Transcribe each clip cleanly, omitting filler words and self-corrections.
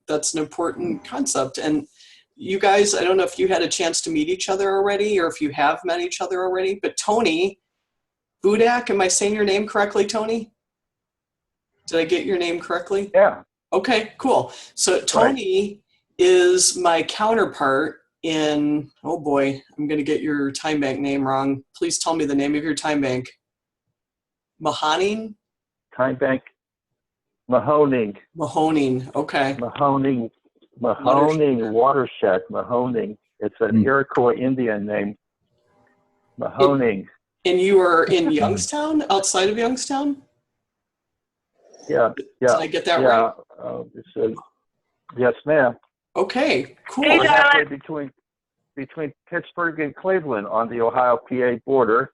that's an important concept. And you guys, I don't know if you had a chance to meet each other already or if you have met each other already, but Tony Budak, am I saying your name correctly, Tony? Did I get your name correctly? Yeah. Okay, cool. So Tony is my counterpart in, oh boy, I'm going to get your time bank name wrong. Please tell me the name of your time bank. Mahoning? Time bank. Mahoning. Mahoning, okay. Mahoning watershed. Mahoning. It's an Iroquois Indian name. Mahoning. And you are in Youngstown, outside of Youngstown? Yeah. Did I get that right? Yes, ma'am. Okay, cool. We're halfway between Pittsburgh and Cleveland on the Ohio-PA border.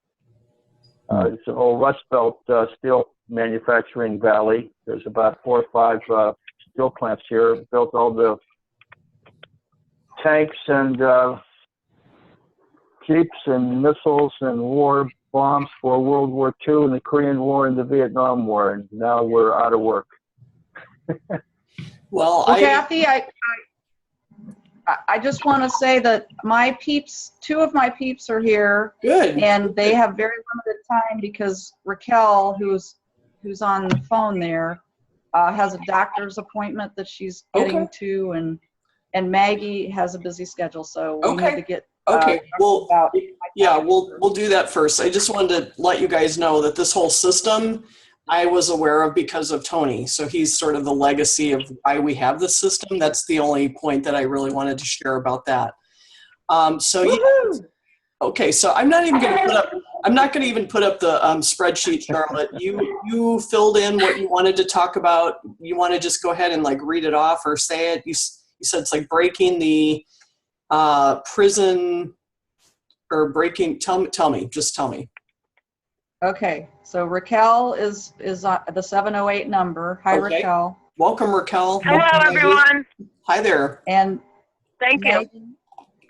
It's an old Rust Belt steel manufacturing valley. There's about 4 or 5 steel plants here. Built all the tanks and jeeps and missiles and war bombs for World War II and the Korean War and the Vietnam War, and now we're out of work. Well, Kathy, I just want to say that my peeps, 2 of my peeps are here. Good. And they have very limited time because Raquel, who's on the phone there, has a doctor's appointment that she's getting to, and Maggie has a busy schedule, so we need to get. We'll do that first. I just wanted to let you guys know that this whole system I was aware of because of Tony. So he's sort of the legacy of why we have this system. That's the only point that I really wanted to share about that. So I'm not even going to put up. I'm not going to even put up the spreadsheet, Charlotte. You filled in what you wanted to talk about. You want to just go ahead and like read it off or say it. You said it's like breaking the prison or breaking. Tell me. Just tell me. Okay, so Raquel is the 708 number. Hi, Raquel. Welcome, Raquel. Hello, everyone. Hi there. And thank you.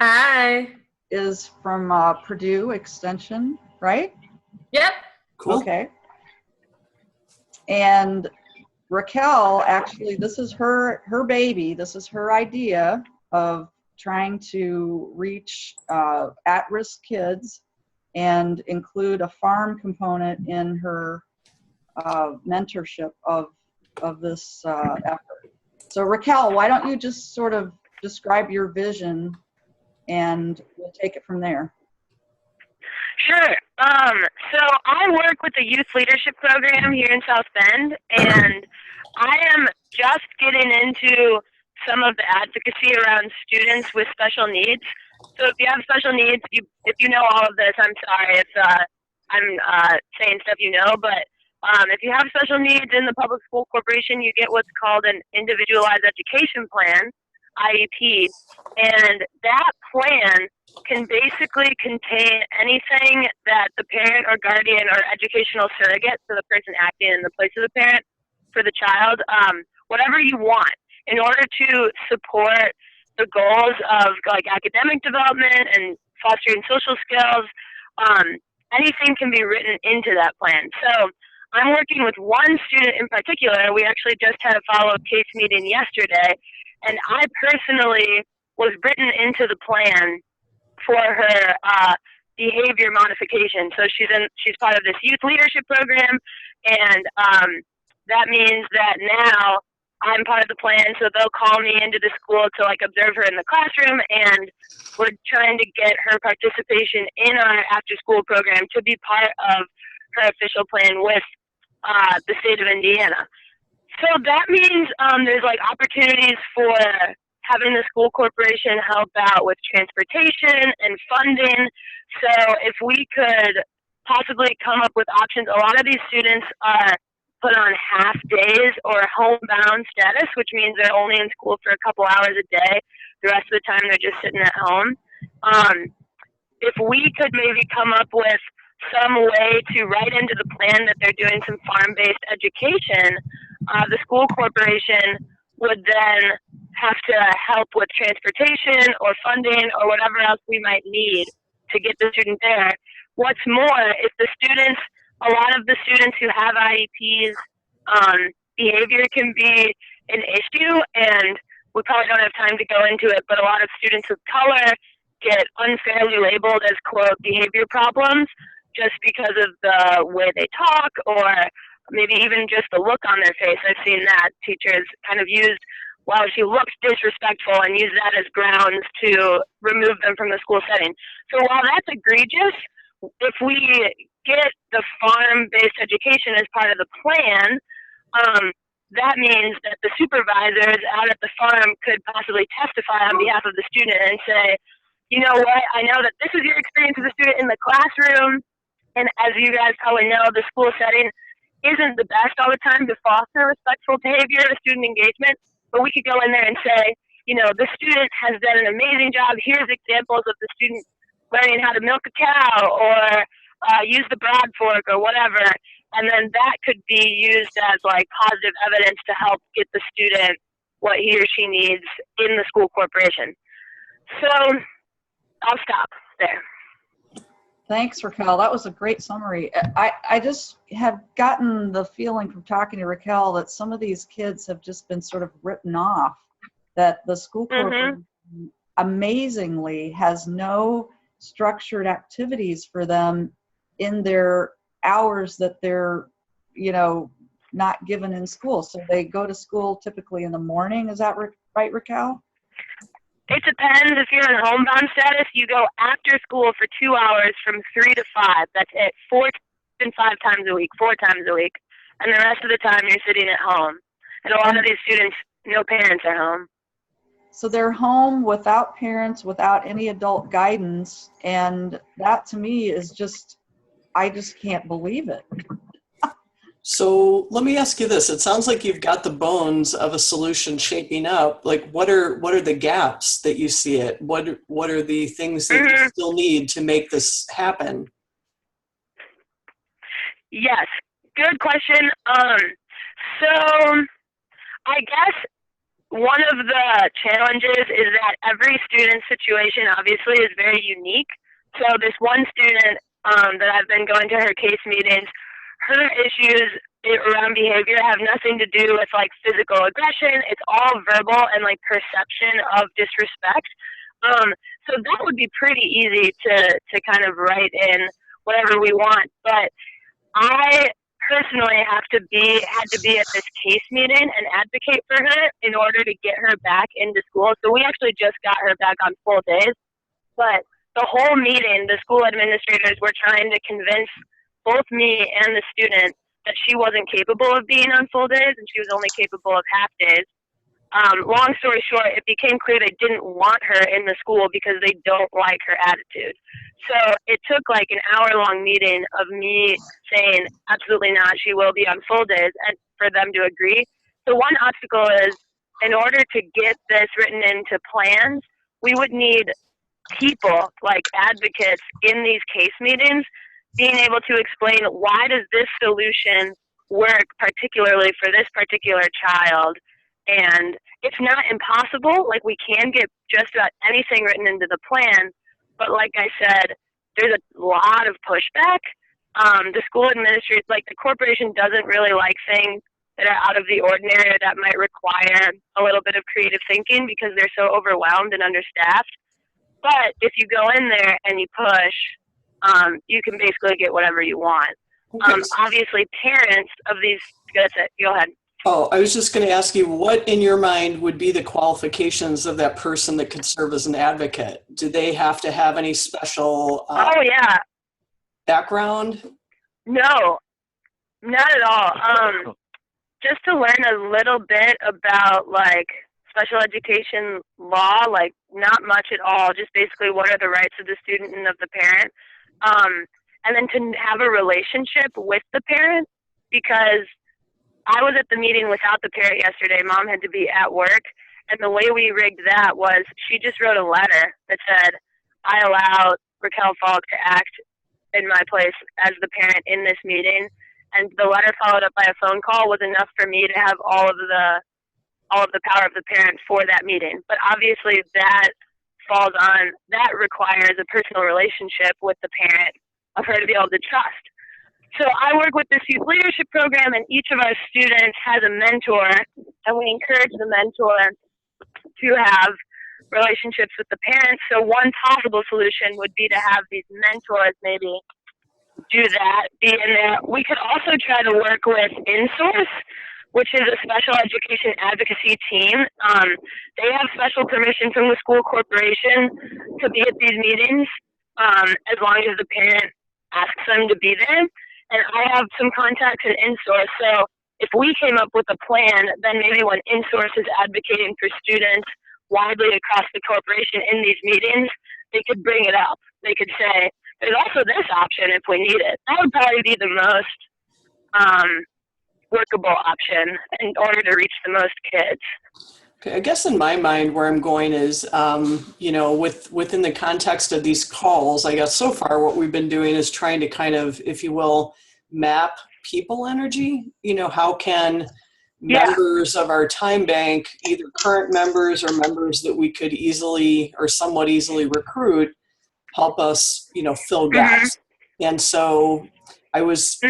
Hi. Is from Purdue Extension, right? Yep. Cool. Okay. And Raquel, actually, this is her baby. This is her idea of trying to reach at-risk kids and include a farm component in her mentorship of this effort. So Raquel, why don't you just sort of describe your vision and we'll take it from there. Sure. So I work with the youth leadership program here in South Bend, and I am just getting into some of the advocacy around students with special needs. So if you have special needs, if you know all of this, I'm sorry if I'm saying stuff you know, but if you have special needs in the public school corporation, you get what's called an individualized education plan, IEP, and that plan can basically contain anything that the parent or guardian or educational surrogate, so the person acting in the place of the parent for the child, whatever you want in order to support the goals of like academic development and fostering social skills. Anything can be written into that plan. So I'm working with one student in particular. We actually just had a follow-up case meeting yesterday, and I personally was written into the plan for her behavior modification. So she's part of this youth leadership program, and that means that now I'm part of the plan, so they'll call me into the school to like observe her in the classroom, and we're trying to get her participation in our after-school program to be part of her official plan with the state of Indiana. So that means there's like opportunities for having the school corporation help out with transportation and funding. So if we could possibly come up with options, a lot of these students are put on half days or homebound status, which means they're only in school for a couple hours a day. The rest of the time they're just sitting at home. If we could maybe come up with some way to write into the plan that they're doing some farm-based education, the school corporation would then have to help with transportation or funding or whatever else we might need to get the student there. What's more, if the students, a lot of the students who have IEPs, behavior can be an issue, and we probably don't have time to go into it, but a lot of students of color get unfairly labeled as, quote, behavior problems just because of the way they talk or maybe even just the look on their face. I've seen that teachers kind of used, well, she looks disrespectful, and use that as grounds to remove them from the school setting. So while that's egregious, if we get the farm-based education as part of the plan, that means that the supervisors out at the farm could possibly testify on behalf of the student and say, you know what, I know that this is your experience as a student in the classroom, and as you guys probably know, the school setting isn't the best all the time to foster respectful behavior and student engagement, but we could go in there and say, you know, the student has done an amazing job. Here's examples of the student learning how to milk a cow or use the broad fork or whatever. And then that could be used as like positive evidence to help get the student what he or she needs in the school corporation. So I'll stop there. Thanks, Raquel. That was a great summary. I just have gotten the feeling from talking to Raquel that some of these kids have just been sort of written off, that the school corporation amazingly has no structured activities for them in their hours that they're, you know, not given in school. So they go to school typically in the morning. Is that right, Raquel? It depends. If you're in homebound status, you go after school for 2 hours from 3 to 5. That's it. 4 and 5 times a week, 4 times a week. And the rest of the time you're sitting at home. And a lot of these students, no parents are home. So they're home without parents, without any adult guidance. And that to me is just, I just can't believe it. So let me ask you this. It sounds like you've got the bones of a solution shaping up. Like what are the gaps that you see it? What are the things that you still need to make this happen? Yes, good question. So I guess one of the challenges is that every student's situation obviously is very unique. So this one student that I've been going to her case meetings, her issues around behavior have nothing to do with like physical aggression. It's all verbal and like perception of disrespect. So that would be pretty easy to kind of write in whatever we want. But I personally had to be at this case meeting and advocate for her in order to get her back into school. So we actually just got her back on full days. But the whole meeting, the school administrators were trying to convince both me and the student that she wasn't capable of being on full days and she was only capable of half days. Long story short, it became clear they didn't want her in the school because they don't like her attitude. So it took like an hour-long meeting of me saying, absolutely not, she will be on full days, and for them to agree. So one obstacle is, in order to get this written into plans, we would need people, like advocates in these case meetings, being able to explain why does this solution work particularly for this particular child. And it's not impossible. Like, we can get just about anything written into the plan, but like I said, there's a lot of pushback. The school administrator, like the corporation, doesn't really like things that are out of the ordinary or that might require a little bit of creative thinking because they're so overwhelmed and understaffed. But if you go in there and you push, you can basically get whatever you want. Okay. Obviously, parents of these, that's it, go ahead. Oh, I was just going to ask you, what in your mind would be the qualifications of that person that could serve as an advocate? Do they have to have any special background? No, not at all. Just to learn a little bit about like special education law, like not much at all, just basically what are the rights of the student and of the parent. And then to have a relationship with the parent, because I was at the meeting without the parent yesterday. Mom had to be at work. And the way we rigged that was she just wrote a letter that said, I allow Raquel Falk to act in my place as the parent in this meeting. And the letter followed up by a phone call was enough for me to have all of the power of the parent for that meeting. But obviously that requires a personal relationship with the parent of her to be able to trust. So I work with this youth leadership program, and each of our students has a mentor, and we encourage the mentor to have relationships with the parents. So one possible solution would be to have these mentors maybe do that, be in there. We could also try to work with InSource, which is a special education advocacy team. They have special permission from the school corporation to be at these meetings, as long as the parent asks them to be there. And I have some contacts in InSource, so if we came up with a plan, then maybe when InSource is advocating for students widely across the corporation in these meetings, they could bring it up. They could say, there's also this option if we need it. That would probably be the most workable option in order to reach the most kids. Okay, I guess in my mind where I'm going is, within the context of these calls, I guess so far what we've been doing is trying to kind of, if you will, map people energy. How can members of our time bank, either current members or members that we could easily or somewhat easily recruit, help us, fill gaps. And so I was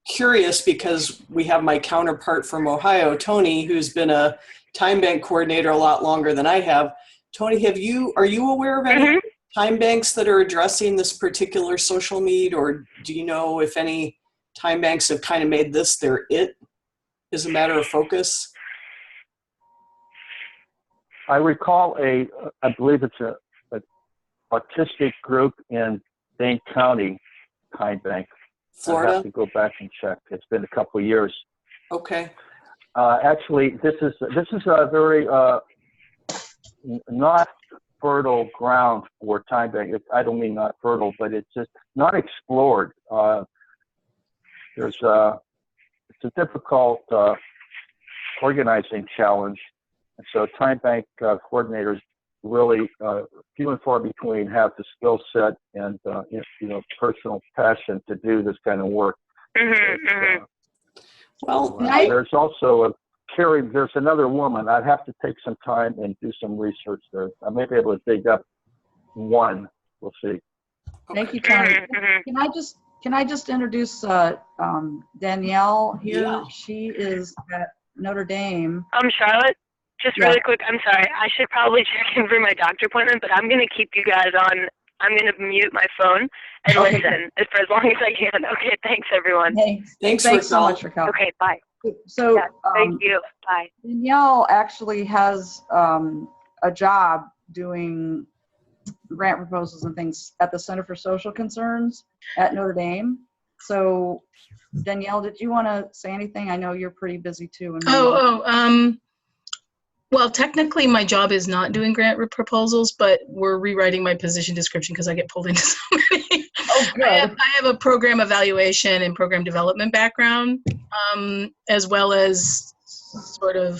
curious because we have my counterpart from Ohio, Tony, who's been a time bank coordinator a lot longer than I have. Tony, are you aware of any time banks that are addressing this particular social need, or do you know if any time banks have kind of made this their as a matter of focus? I recall I believe it's a autistic group in Dane County time bank. Florida? I have to go back and check. It's been a couple of years. Okay. Actually, this is a very not fertile ground for time bank. I don't mean not fertile, but it's just not explored. It's a difficult organizing challenge, and so time bank coordinators really few and far between have the skill set and personal passion to do this kind of work. There's also there's another woman. I'd have to take some time and do some research there. I may be able to dig up one. We'll see. Thank you, Tony. Can I just introduce Danielle here? Yeah. She is at Notre Dame. Charlotte, just really quick, I'm sorry. I should probably check in for my doctor appointment, but I'm going to keep you guys on. I'm going to mute my phone and listen for as long as I can. Okay, thanks, everyone. Thanks so much, Raquel. Okay, bye. So, thank you. Bye. Danielle actually has a job doing grant proposals and things at the Center for Social Concerns at Notre Dame. So, Danielle, did you want to say anything? I know you're pretty busy too. Well, technically my job is not doing grant proposals, but we're rewriting my position description because I get pulled into so many. Oh, good. I have a program evaluation and program development background, as well as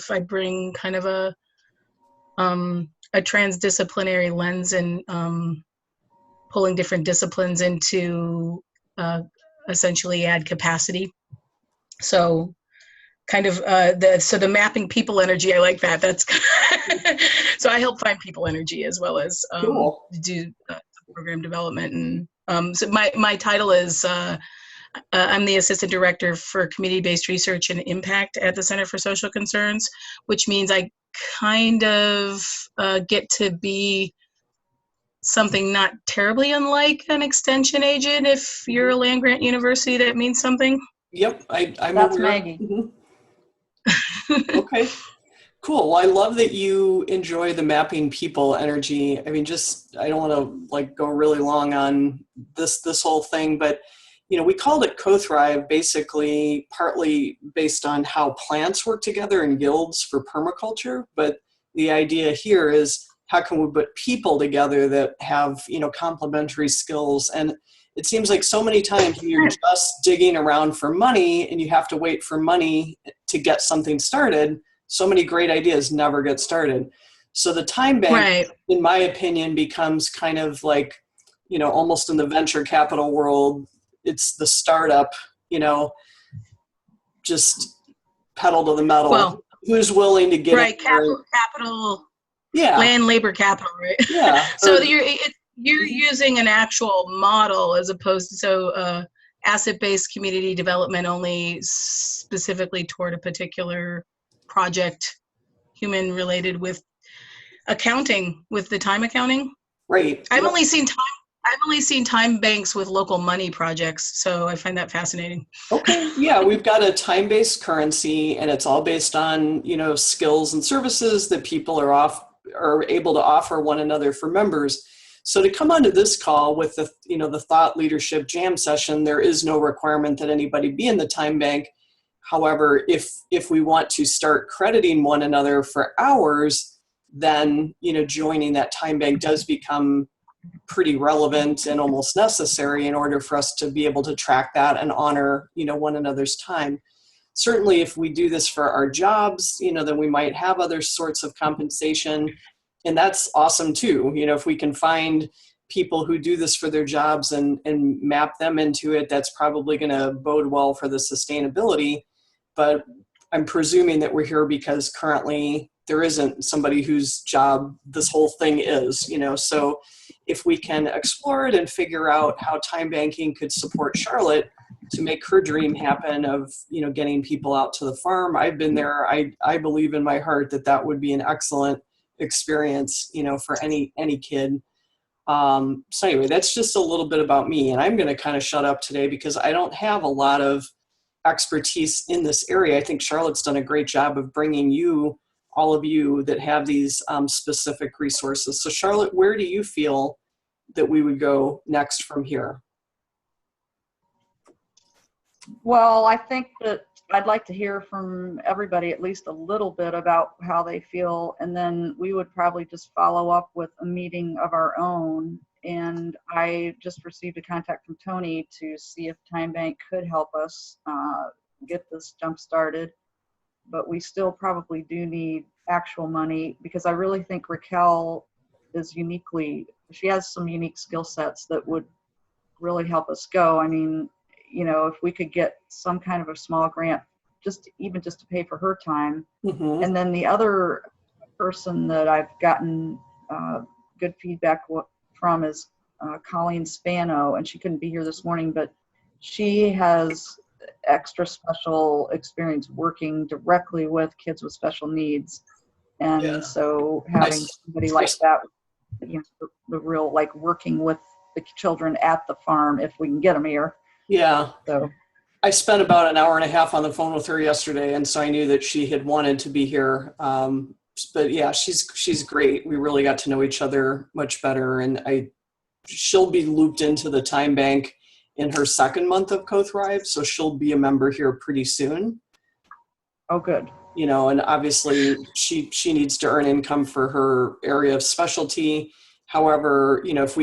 I bring kind of a transdisciplinary lens and pulling different disciplines into essentially add capacity. So kind of the mapping people energy, I like that. That's so I help find people energy as well as do program development. And so my title is I'm the assistant director for community-based research and impact at the Center for Social Concerns, which means I kind of get to be something not terribly unlike an extension agent. If you're a land-grant university, that means something. Yep, I'm That's aware. Maggie. Okay, cool. Well, I love that you enjoy the mapping people energy. I mean, I don't want to go really long on this whole thing, but we called it Co-Thrive basically partly based on how plants work together in guilds for permaculture. But the idea here is how can we put people together that have, complementary skills. And it seems like so many times you're just digging around for money and you have to wait for money to get something started. So many great ideas never get started. So the time bank, in my opinion, becomes kind of like, almost in the venture capital world, it's the startup, just pedal to the metal. Well, who's willing to get in capital, yeah, land, labor, capital, right? Yeah. So you're using an actual model as opposed to asset-based community development only specifically toward a particular project, human related with accounting with the time accounting. Right. I've only seen time banks with local money projects, so I find that fascinating. Okay. Yeah, we've got a time-based currency, and it's all based on, skills and services that people are able to offer one another for members. So to come onto this call with the thought leadership jam session, there is no requirement that anybody be in the time bank. However, if we want to start crediting one another for hours, then joining that time bank does become pretty relevant and almost necessary in order for us to be able to track that and honor one another's time. Certainly, if we do this for our jobs, then we might have other sorts of compensation, and that's awesome too. If we can find people who do this for their jobs and map them into it, that's probably going to bode well for the sustainability. But I'm presuming that we're here because currently there isn't somebody whose job this whole thing is, so if we can explore it and figure out how time banking could support Charlotte to make her dream happen of, getting people out to the farm. I've been there. I believe in my heart that would be an excellent experience, for any kid. So anyway, that's just a little bit about me, and I'm going to kind of shut up today because I don't have a lot of expertise in this area. I think Charlotte's done a great job of bringing all of you that have these specific resources. So Charlotte, where do you feel that we would go next from here? Well, I think that I'd like to hear from everybody at least a little bit about how they feel, and then we would probably just follow up with a meeting of our own. And I just received a contact from Tony to see if Time Bank could help us get this jump started. But we still probably do need actual money, because I really think Raquel is she has some unique skill sets that would really help us go. I mean, if we could get some kind of a small grant, just to pay for her time. Mm-hmm. And then the other person that I've gotten good feedback from is Colleen Spano, and she couldn't be here this morning, but she has extra special experience working directly with kids with special needs. And so having somebody like that, the real, like, working with the children at the farm, if we can get them here. Yeah. So I spent about an hour and a half on the phone with her yesterday, and so I knew that she had wanted to be here. But yeah, she's great. We really got to know each other much better, and she'll be looped into the time bank in her second month of co-thrive, so she'll be a member here pretty soon. Oh, good. And obviously she needs to earn income for her area of specialty. However, if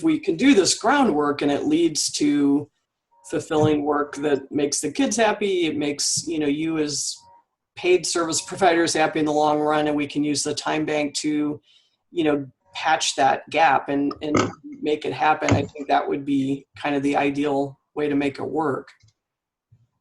we can do this groundwork and it leads to fulfilling work that makes the kids happy, it makes you as paid service providers happy in the long run, and we can use the time bank to patch that gap and make it happen. I think that would be kind of the ideal way to make it work.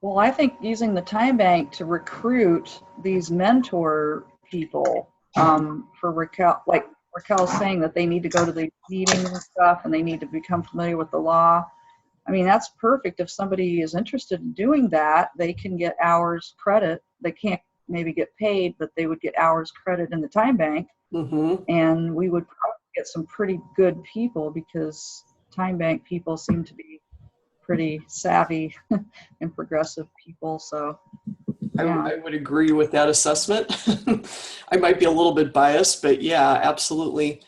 Well, I think using the time bank to recruit these mentor people for Raquel, like Raquel's saying, that they need to go to the meetings and stuff, and they need to become familiar with the law. I mean, that's perfect. If somebody is interested in doing that, they can get hours credit. They can't maybe get paid, but they would get hours credit in the time bank. Mm-hmm. And we would probably get some pretty good people, because time bank people seem to be pretty savvy and progressive people. So yeah. I would agree with that assessment. I might be a little bit biased, but yeah, absolutely.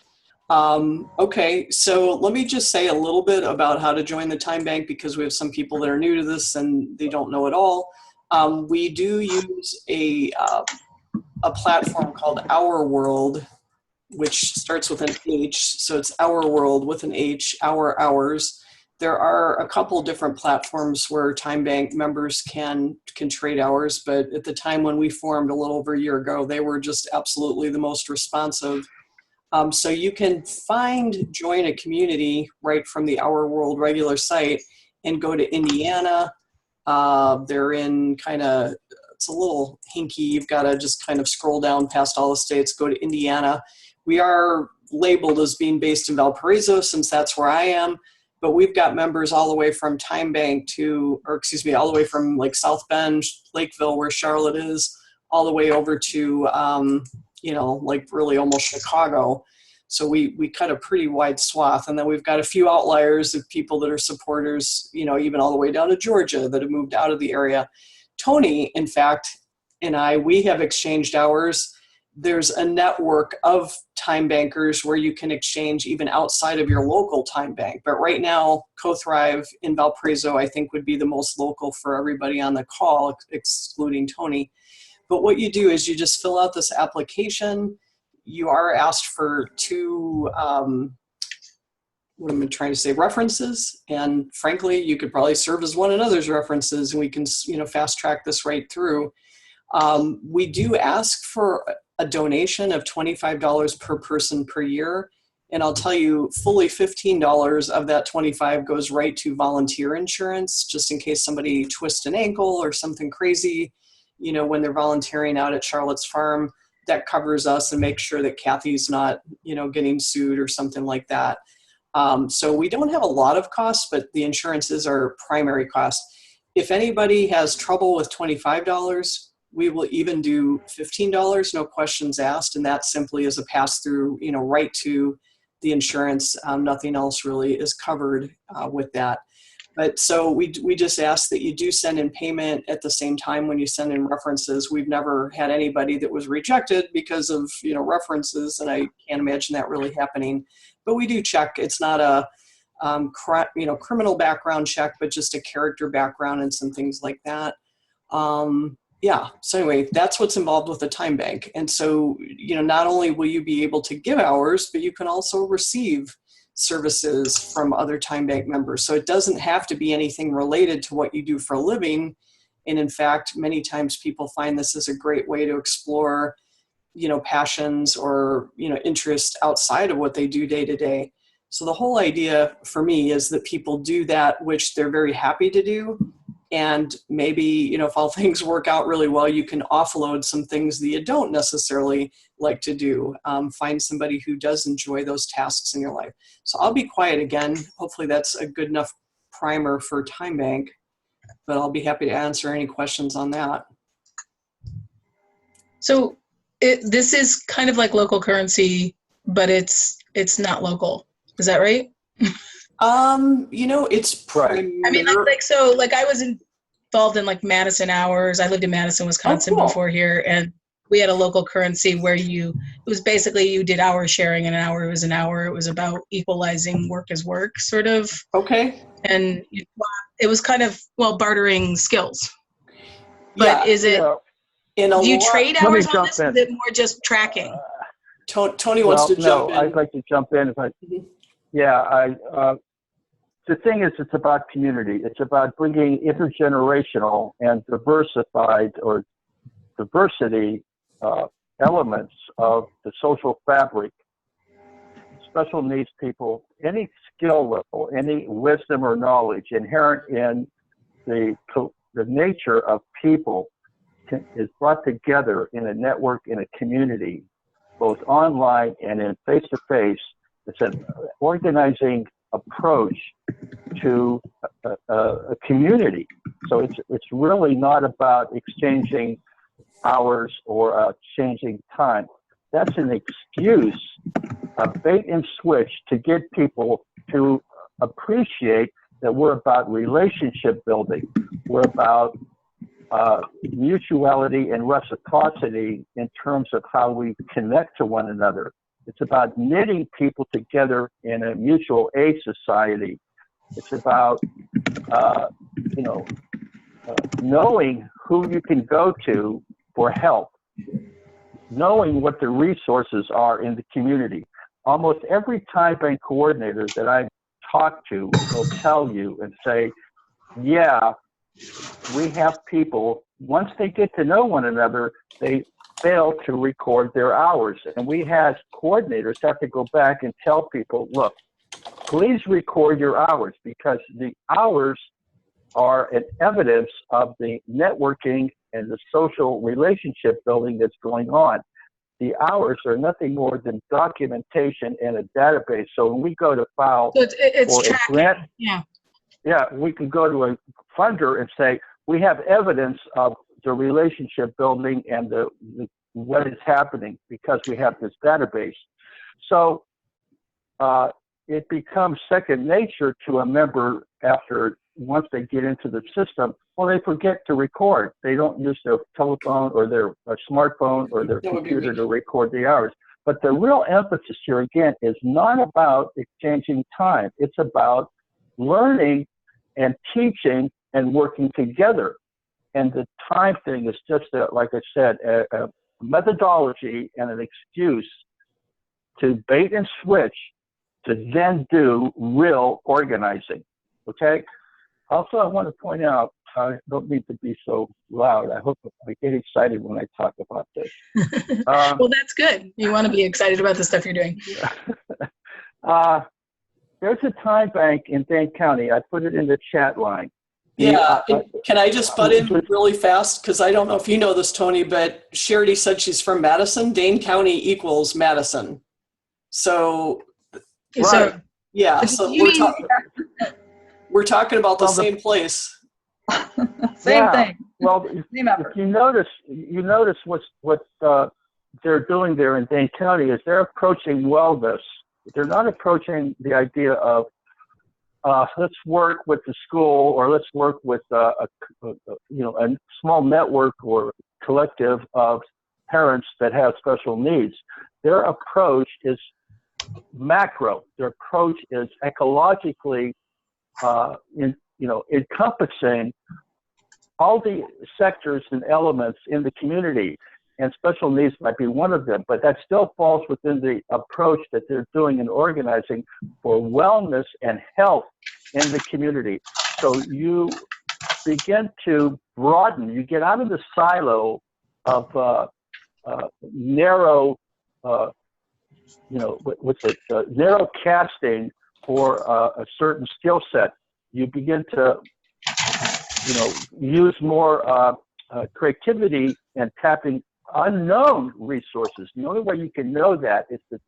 Okay, so let me just say a little bit about how to join the time bank, because we have some people that are new to this and they don't know it all. We do use a platform called Our World, which starts with an H. So it's Our World with an H, Our Hours. There are a couple different platforms where time bank members can trade hours, but at the time when we formed a little over a year ago, they were just absolutely the most responsive. So you can join a community right from the Our World regular site and go to Indiana. They're in it's a little hinky. You've got to just kind of scroll down past all the states, go to Indiana. We are labeled as being based in Valparaiso, since that's where I am, but we've got members all the way from Time Bank all the way from like South Bend, Lakeville, where Charlotte is, all the way over to, like really almost Chicago. So we cut a pretty wide swath. And then we've got a few outliers of people that are supporters, even all the way down to Georgia that have moved out of the area. Tony, in fact, and we have exchanged hours. There's a network of time bankers where you can exchange even outside of your local time bank. But right now, CoThrive in Valparaiso, I think, would be the most local for everybody on the call, excluding Tony. But what you do is you just fill out this application. You are asked for two, what am I trying to say, references. And frankly, you could probably serve as one another's references, and we can, fast track this right through. We do ask for a donation of $25 per person per year. And I'll tell you, fully $15 of that 25 goes right to volunteer insurance, just in case somebody twists an ankle or something crazy, when they're volunteering out at Charlotte's Farm. That covers us and makes sure that Kathy's not, getting sued or something like that. So we don't have a lot of costs, but the insurance is our primary cost. If anybody has trouble with $25, we will even do $15, no questions asked. And that simply is a pass through, right to the insurance. Nothing else really is covered with that. But so we just ask that you do send in payment at the same time when you send in references. We've never had anybody that was rejected because of, references, and I can't imagine that really happening. But we do check. It's not a, criminal background check, but just a character background and some things like that. Yeah. So anyway, that's what's involved with the time bank. And so, not only will you be able to give hours, but you can also receive services from other time bank members. So it doesn't have to be anything related to what you do for a living. And in fact, many times people find this is a great way to explore, passions or, interests outside of what they do day to day. So the whole idea for me is that people do that which they're very happy to do. And maybe, if all things work out really well, you can offload some things that you don't necessarily like to do. Find somebody who does enjoy those tasks in your life. So I'll be quiet again. Hopefully that's a good enough primer for Time Bank, but I'll be happy to answer any questions on that. So this is kind of like local currency, but it's not local. Is that right? It's right. I mean, like I was involved in like Madison hours. I lived in Madison, Wisconsin before here, and we had a local currency where it was basically you did hour sharing, and an hour was an hour. It was about equalizing work as work, sort of. Okay. And it was kind of, bartering skills. But is it, do you trade hours on this? Or is it more just tracking? Tony wants to jump in. I'd like to jump in. The thing is, it's about community. It's about bringing intergenerational and diversity elements of the social fabric, special needs people, any skill level, any wisdom or knowledge inherent in the nature of people is brought together in a network, in a community, both online and in face-to-face. It's an organizing approach to a community. So it's really not about exchanging hours or changing time. That's an excuse, a bait and switch to get people to appreciate that we're about relationship building. We're about mutuality and reciprocity in terms of how we connect to one another. It's about knitting people together in a mutual aid society. It's about, knowing who you can go to for help, knowing what the resources are in the community. Almost every time bank coordinator that I talk to will tell you and say, yeah, we have people, once they get to know one another, they fail to record their hours. And we had coordinators have to go back and tell people, look, please record your hours, because the hours are an evidence of the networking and the social relationship building that's going on. The hours are nothing more than documentation and a database. So when we go to file so it's for tracking. a grant, yeah, we can go to a funder and say, we have evidence of the relationship building and the what is happening because we have this database. So it becomes second nature to a member after once they get into the system. Well, they forget to record. They don't use their telephone or their smartphone or their computer to record the hours. But the real emphasis here, again, is not about exchanging time. It's about learning and teaching and working together. And the time thing is just, like I said, a methodology and an excuse to bait and switch to then do real organizing, okay? Also, I want to point out, I don't need to be so loud. I hope I get excited when I talk about this. Well, that's good. You want to be excited about the stuff you're doing. There's a time bank in Dane County. I put it in the chat line. Yeah, can I just butt in really fast? Because I don't know if you know this, Tony, but Charity said she's from Madison. Dane County equals Madison. So, right. Yeah, so we're talking about the same place. Same thing. Well, if you notice what they're doing there in Dane County is they're approaching wellness. They're not approaching the idea of let's work with the school or let's work with a small network or collective of parents that have special needs. Their approach is macro. Their approach is ecologically encompassing all the sectors and elements in the community, and special needs might be one of them, but that still falls within the approach that they're doing and organizing for wellness and health in the community. So you begin to broaden, you get out of the silo of narrow, narrow casting for a certain skill set. You begin to, use more creativity and tapping unknown resources. The only way you can know that is to,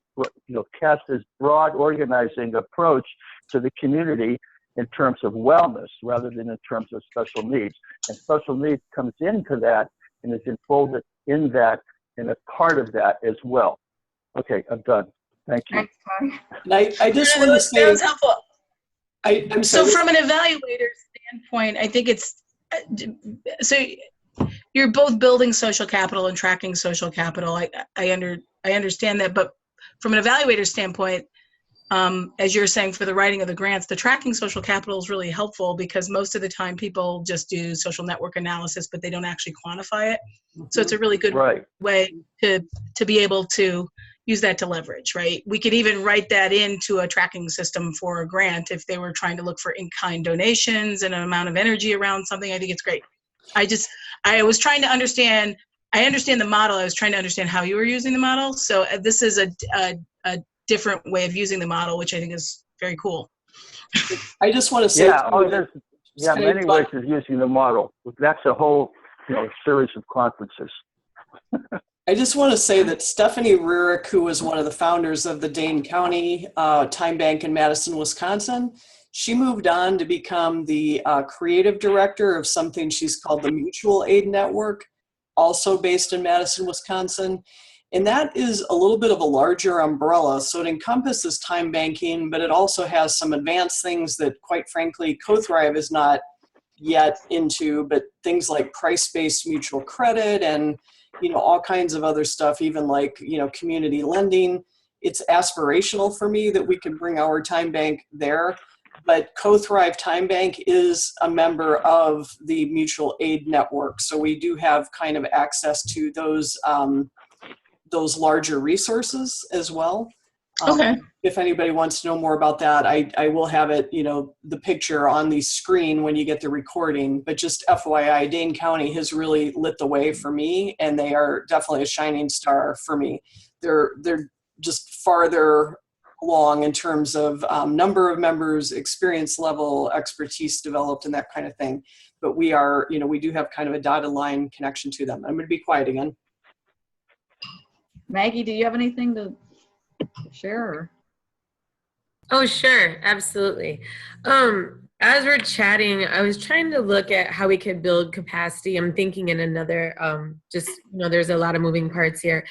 cast this broad organizing approach to the community in terms of wellness rather than in terms of special needs. And special needs comes into that and is enfolded in that and a part of that as well. Okay, I'm done. Thank you. Thanks, I just want to say, that was helpful. I'm So sorry. from an evaluator standpoint, I think it's, so you're both building social capital and tracking social capital. I understand that, but from an evaluator standpoint, as you're saying, for the writing of the grants, the tracking social capital is really helpful because most of the time people just do social network analysis, but they don't actually quantify it. So it's a really good way to be able to use that to leverage, right? We could even write that into a tracking system for a grant if they were trying to look for in-kind donations and an amount of energy around something. I think it's great. I was trying to understand, I understand the model. I was trying to understand how you were using the model. So this is a different way of using the model, which I think is very cool. I just want to say, there's many ways of using the model. That's a whole series of conferences. I just want to say that Stephanie Rurick, who was one of the founders of the Dane County Time Bank in Madison, Wisconsin, she moved on to become the creative director of something she's called the Mutual Aid Network, also based in Madison, Wisconsin. And that is a little bit of a larger umbrella. So it encompasses time banking, but it also has some advanced things that, quite frankly, CoThrive is not yet into, but things like price-based mutual credit and all kinds of other stuff, even like, community lending. It's aspirational for me that we can bring our time bank there. But CoThrive Time Bank is a member of the Mutual Aid Network. So we do have kind of access to those larger resources as well. Okay. If anybody wants to know more about that, I will have it, the picture on the screen when you get the recording. But just FYI, Dane County has really lit the way for me, and they are definitely a shining star for me. They're just farther along in terms of number of members, experience level, expertise developed, and that kind of thing. But we are, we do have kind of a dotted line connection to them. I'm going to be quiet again. Maggie, do you have anything to share? Oh, sure. Absolutely. As we're chatting, I was trying to look at how we could build capacity. I'm thinking in another, there's a lot of moving parts here.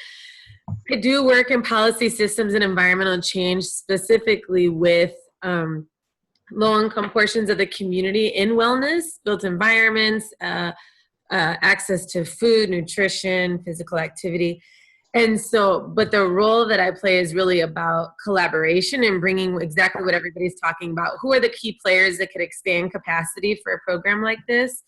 I do work in policy systems and environmental change, specifically with low-income portions of the community in wellness, built environments, access to food, nutrition, physical activity. And so, but the role that I play is really about collaboration and bringing exactly what everybody's talking about. Who are the key players that could expand capacity for a program like this?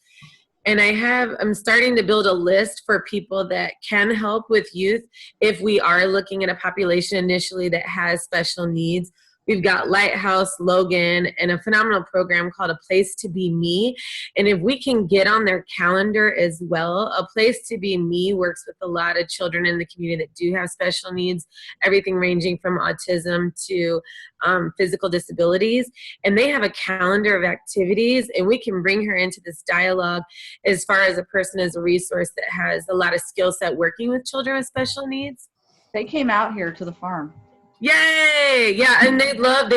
And I'm starting to build a list for people that can help with youth if we are looking at a population initially that has special needs. We've got Lighthouse, Logan, and a phenomenal program called A Place to Be Me. And if we can get on their calendar as well, A Place to Be Me works with a lot of children in the community that do have special needs, everything ranging from autism to physical disabilities. And they have a calendar of activities, and we can bring her into this dialogue as far as a person as a resource that has a lot of skill set working with children with special needs. They came out here to the farm. Yay! Yeah, and they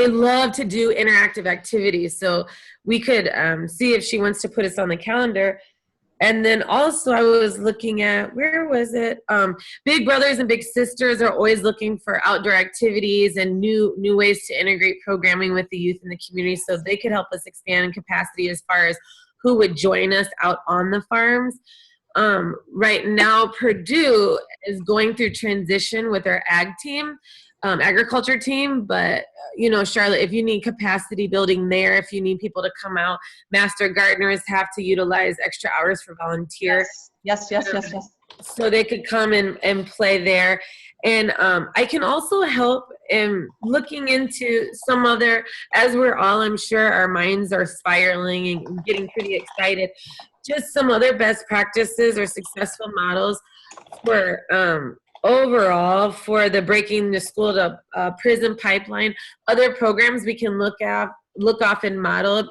love to do interactive activities. So we could see if she wants to put us on the calendar. And then also I was looking at, where was it? Big Brothers and Big Sisters are always looking for outdoor activities and new ways to integrate programming with the youth in the community, so they could help us expand capacity as far as who would join us out on the farms. Right now, Purdue is going through transition with our agriculture team, but Charlotte, if you need capacity building there, if you need people to come out, master gardeners have to utilize extra hours for volunteers. Yes. So they could come and play there. And I can also help in looking into some other, as we're all, I'm sure our minds are spiraling and getting pretty excited, just some other best practices or successful models for overall for the breaking the school to prison pipeline. Other programs we can look off and model.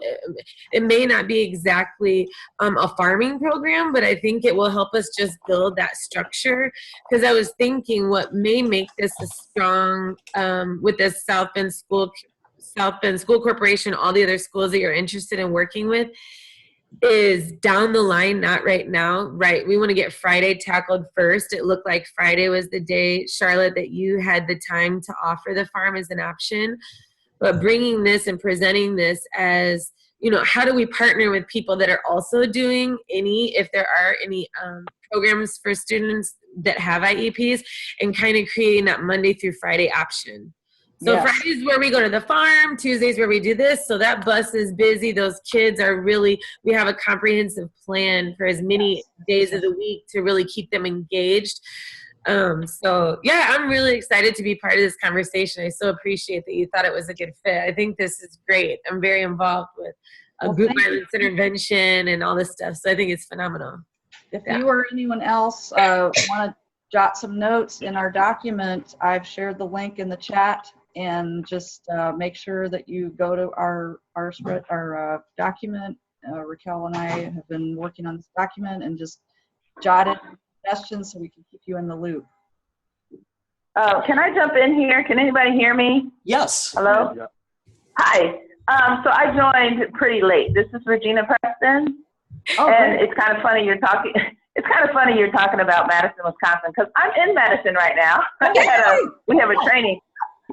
It may not be exactly a farming program, but I think it will help us just build that structure. Because I was thinking what may make this a strong, with this South Bend School Corporation, all the other schools that you're interested in working with, is down the line, not right now, right? We want to get Friday tackled first. It looked like Friday was the day, Charlotte, that you had the time to offer the farm as an option. But bringing this and presenting this as, how do we partner with people that are also doing if there are any programs for students that have IEPs, and kind of creating that Monday through Friday option. So yes. Friday's where we go to the farm, Tuesday's where we do this. So that bus is busy. Those kids are we have a comprehensive plan for as many days of the week to really keep them engaged. So yeah, I'm really excited to be part of this conversation. I so appreciate that you thought it was a good fit. I think this is great. I'm very involved with group violence intervention and all this stuff. So I think it's phenomenal. If you or anyone else want to jot some notes in our document, I've shared the link in the chat. And just make sure that you go to our document. Raquel and I have been working on this document, and just jot in suggestions so we can keep you in the loop. Can I jump in here? Can anybody hear me? Yes. Hello? Yeah. Hi. So I joined pretty late. This is Regina Preston. Oh, and great. It's kind of funny you're talking. It's kind of funny you're talking about Madison, Wisconsin, because I'm in Madison right now. We have a training.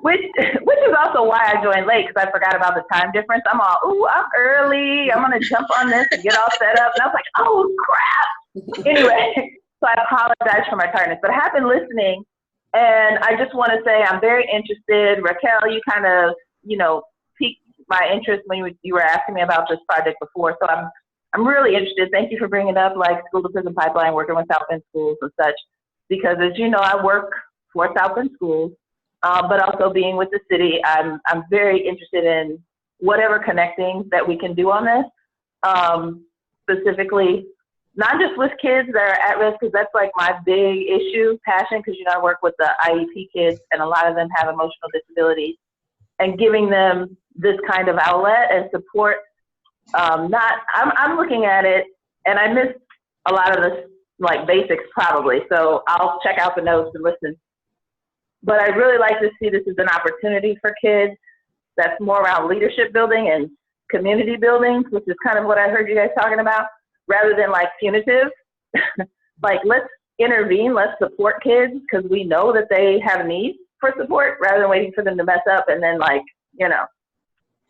Which is also why I joined late, because I forgot about the time difference. I'm all, I'm early. I'm going to jump on this and get all set up. And I was like, oh, crap. Anyway, so I apologize for my tiredness. But I have been listening, and I just want to say I'm very interested. Raquel, you kind of, piqued my interest when you were asking me about this project before. So I'm really interested. Thank you for bringing up, school to prison pipeline, working with South Bend schools and such. Because, as you know, I work for South Bend schools. But also being with the city, I'm very interested in whatever connecting that we can do on this, specifically, not just with kids that are at risk, because that's my big passion, because, I work with the IEP kids, and a lot of them have emotional disabilities, and giving them this kind of outlet and support. I'm looking at it, and I missed a lot of the basics probably, so I'll check out the notes and listen. But I'd really like to see this as an opportunity for kids that's more around leadership building and community buildings, which is kind of what I heard you guys talking about, rather than like punitive. Like, let's intervene, let's support kids because we know that they have needs for support rather than waiting for them to mess up and then, like, you know,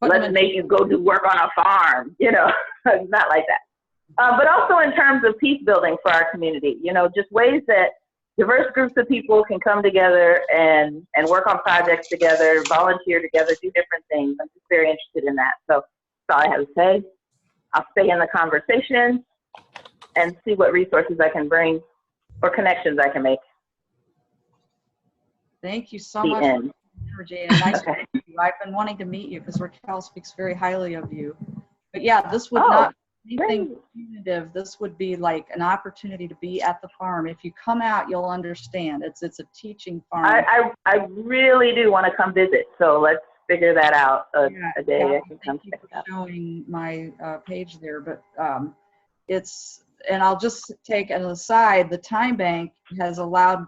let's make you go do work on a farm, you know, not like that. But also in terms of peace building for our community, you know, just ways that diverse groups of people can come together and work on projects together, volunteer together, do different things. I'm just very interested in that. So that's all I have to say. I'll stay in the conversation and see what resources I can bring or connections I can make. Thank you so much for Regina. Nice to meet you. I've been wanting to meet you because Raquel speaks very highly of you. But yeah, this would not be anything punitive. This would be like an opportunity to be at the farm. If you come out, you'll understand. It's a teaching farm. I really do want to come visit. So let's figure that out a day. Yeah, I can come thank you check it for out. showing my page there. But it's, and I'll just take an aside, the Time Bank has allowed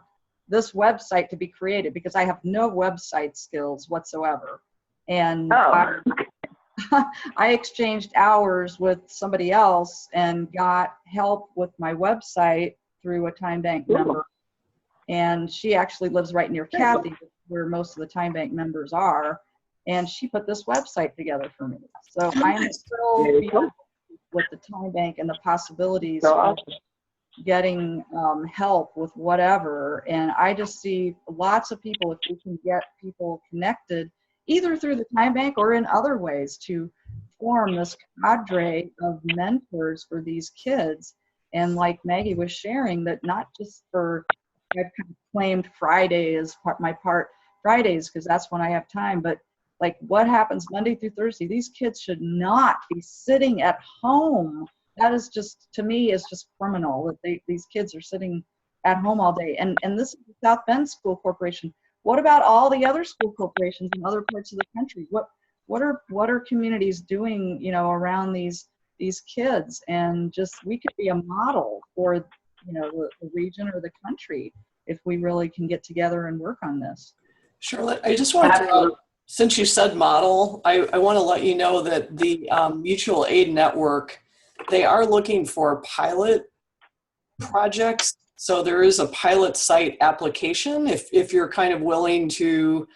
this website to be created because I have no website skills whatsoever. And I exchanged hours with somebody else and got help with my website through a Time Bank member. And she actually lives right near Kathy, where most of the Time Bank members are. And she put this website together for me. So I'm still with the Time Bank and the possibilities of getting help with whatever. And I just see lots of people, if we can get people connected, either through the Time Bank or in other ways, to form this cadre of mentors for these kids. And like Maggie was sharing, that not just for, I've kind of claimed Friday as Fridays because that's when I have time, but like what happens Monday through Thursday, these kids should not be sitting at home. That is just, to me, is just criminal that these kids are sitting at home all day. And this is the South Bend School Corporation. What about all the other school corporations in other parts of the country? What are communities doing, you know, around these kids? And just, we could be a model for, you know, the region or the country if we really can get together and work on this. Charlotte, I just want to, since you said model, I want to let you know that the Mutual Aid Network, they are looking for pilot projects. So there is a pilot site application. If you're kind of willing to,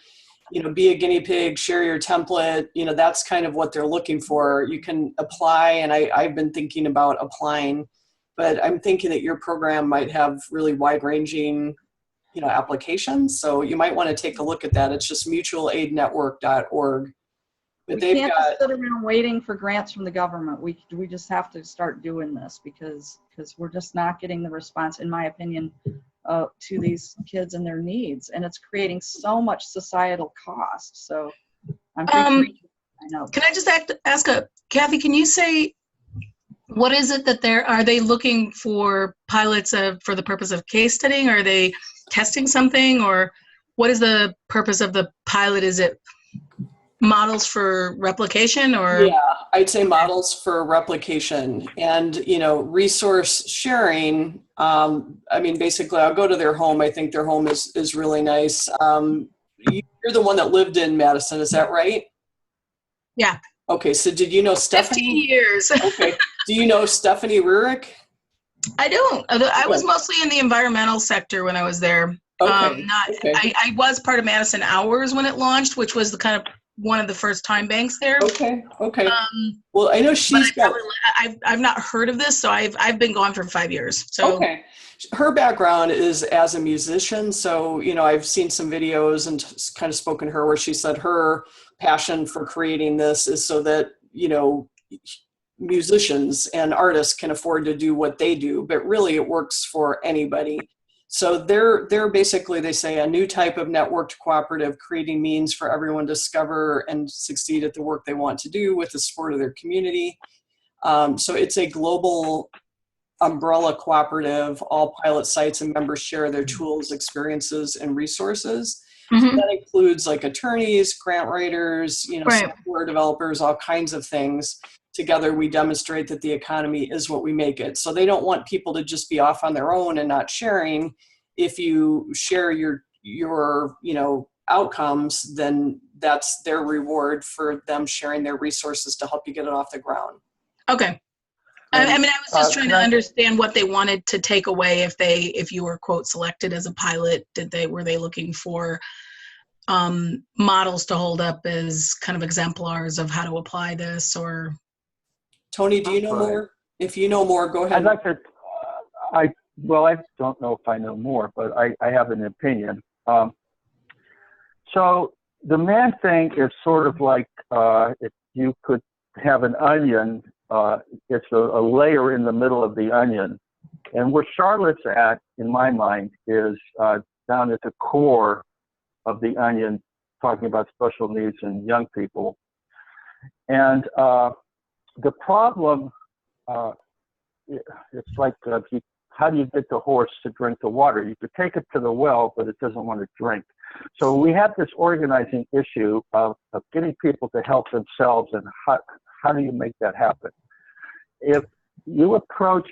you know, be a guinea pig, share your template, you know, that's kind of what they're looking for. You can apply, and I've been thinking about applying, but I'm thinking that your program might have really wide-ranging, you know, applications. So you might want to take a look at that. It's just mutualaidnetwork.org. But we can't just sit around waiting for grants from the government. We just have to start doing this because we're just not getting the response, in my opinion, to these kids and their needs, and it's creating so much societal cost. So I'm thinking, I know. Can I just ask Kathy? Can you say what is it that are they looking for pilots for the purpose of case studying? Are they testing something, or what is the purpose of the pilot? Is it models for replication, or? Yeah, I'd say models for replication and, you know, resource sharing. I mean, basically I'll go to their home. I think their home is really nice. You're the one that lived in Madison, is that right? Yeah. Okay, so did you know Stephanie? 15 years. Okay, do you know Stephanie Rurik? I don't. I was mostly in the environmental sector when I was there. Okay. I was part of Madison Hours when it launched, which was the kind of one of the first time banks there. Okay. Well, I know I've not heard of this, so I've been gone for 5 years. So okay. Her background is as a musician, so, you know, I've seen some videos and kind of spoken to her where she said her passion for creating this is so that, you know, musicians and artists can afford to do what they do, but really it works for anybody. So they're basically, they say, a new type of networked cooperative, creating means for everyone to discover and succeed at the work they want to do with the support of their community. So it's a global umbrella cooperative. All pilot sites and members share their tools, experiences, and resources. So that includes like attorneys, grant writers, you know, software developers, all kinds of things. Together we demonstrate that the economy is what we make it. So they don't want people to just be off on their own and not sharing. If you share your you know, outcomes, then that's their reward for them sharing their resources to help you get it off the ground. Okay. I mean, I was just trying to understand what they wanted to take away if you were, quote, selected as a pilot. Were they looking for models to hold up as kind of exemplars of how to apply this, or? Tony, do you know more? If you know more, go ahead. I'd like to, I don't know if I know more, but I have an opinion. So the man thing is sort of like if you could have an onion, it's a layer in the middle of the onion. And where Charlotte's at, in my mind, is down at the core of the onion, talking about special needs and young people. And the problem, it's like, how do you get the horse to drink the water? You could take it to the well, but it doesn't want to drink. So we have this organizing issue of getting people to help themselves, and how do you make that happen? If you approach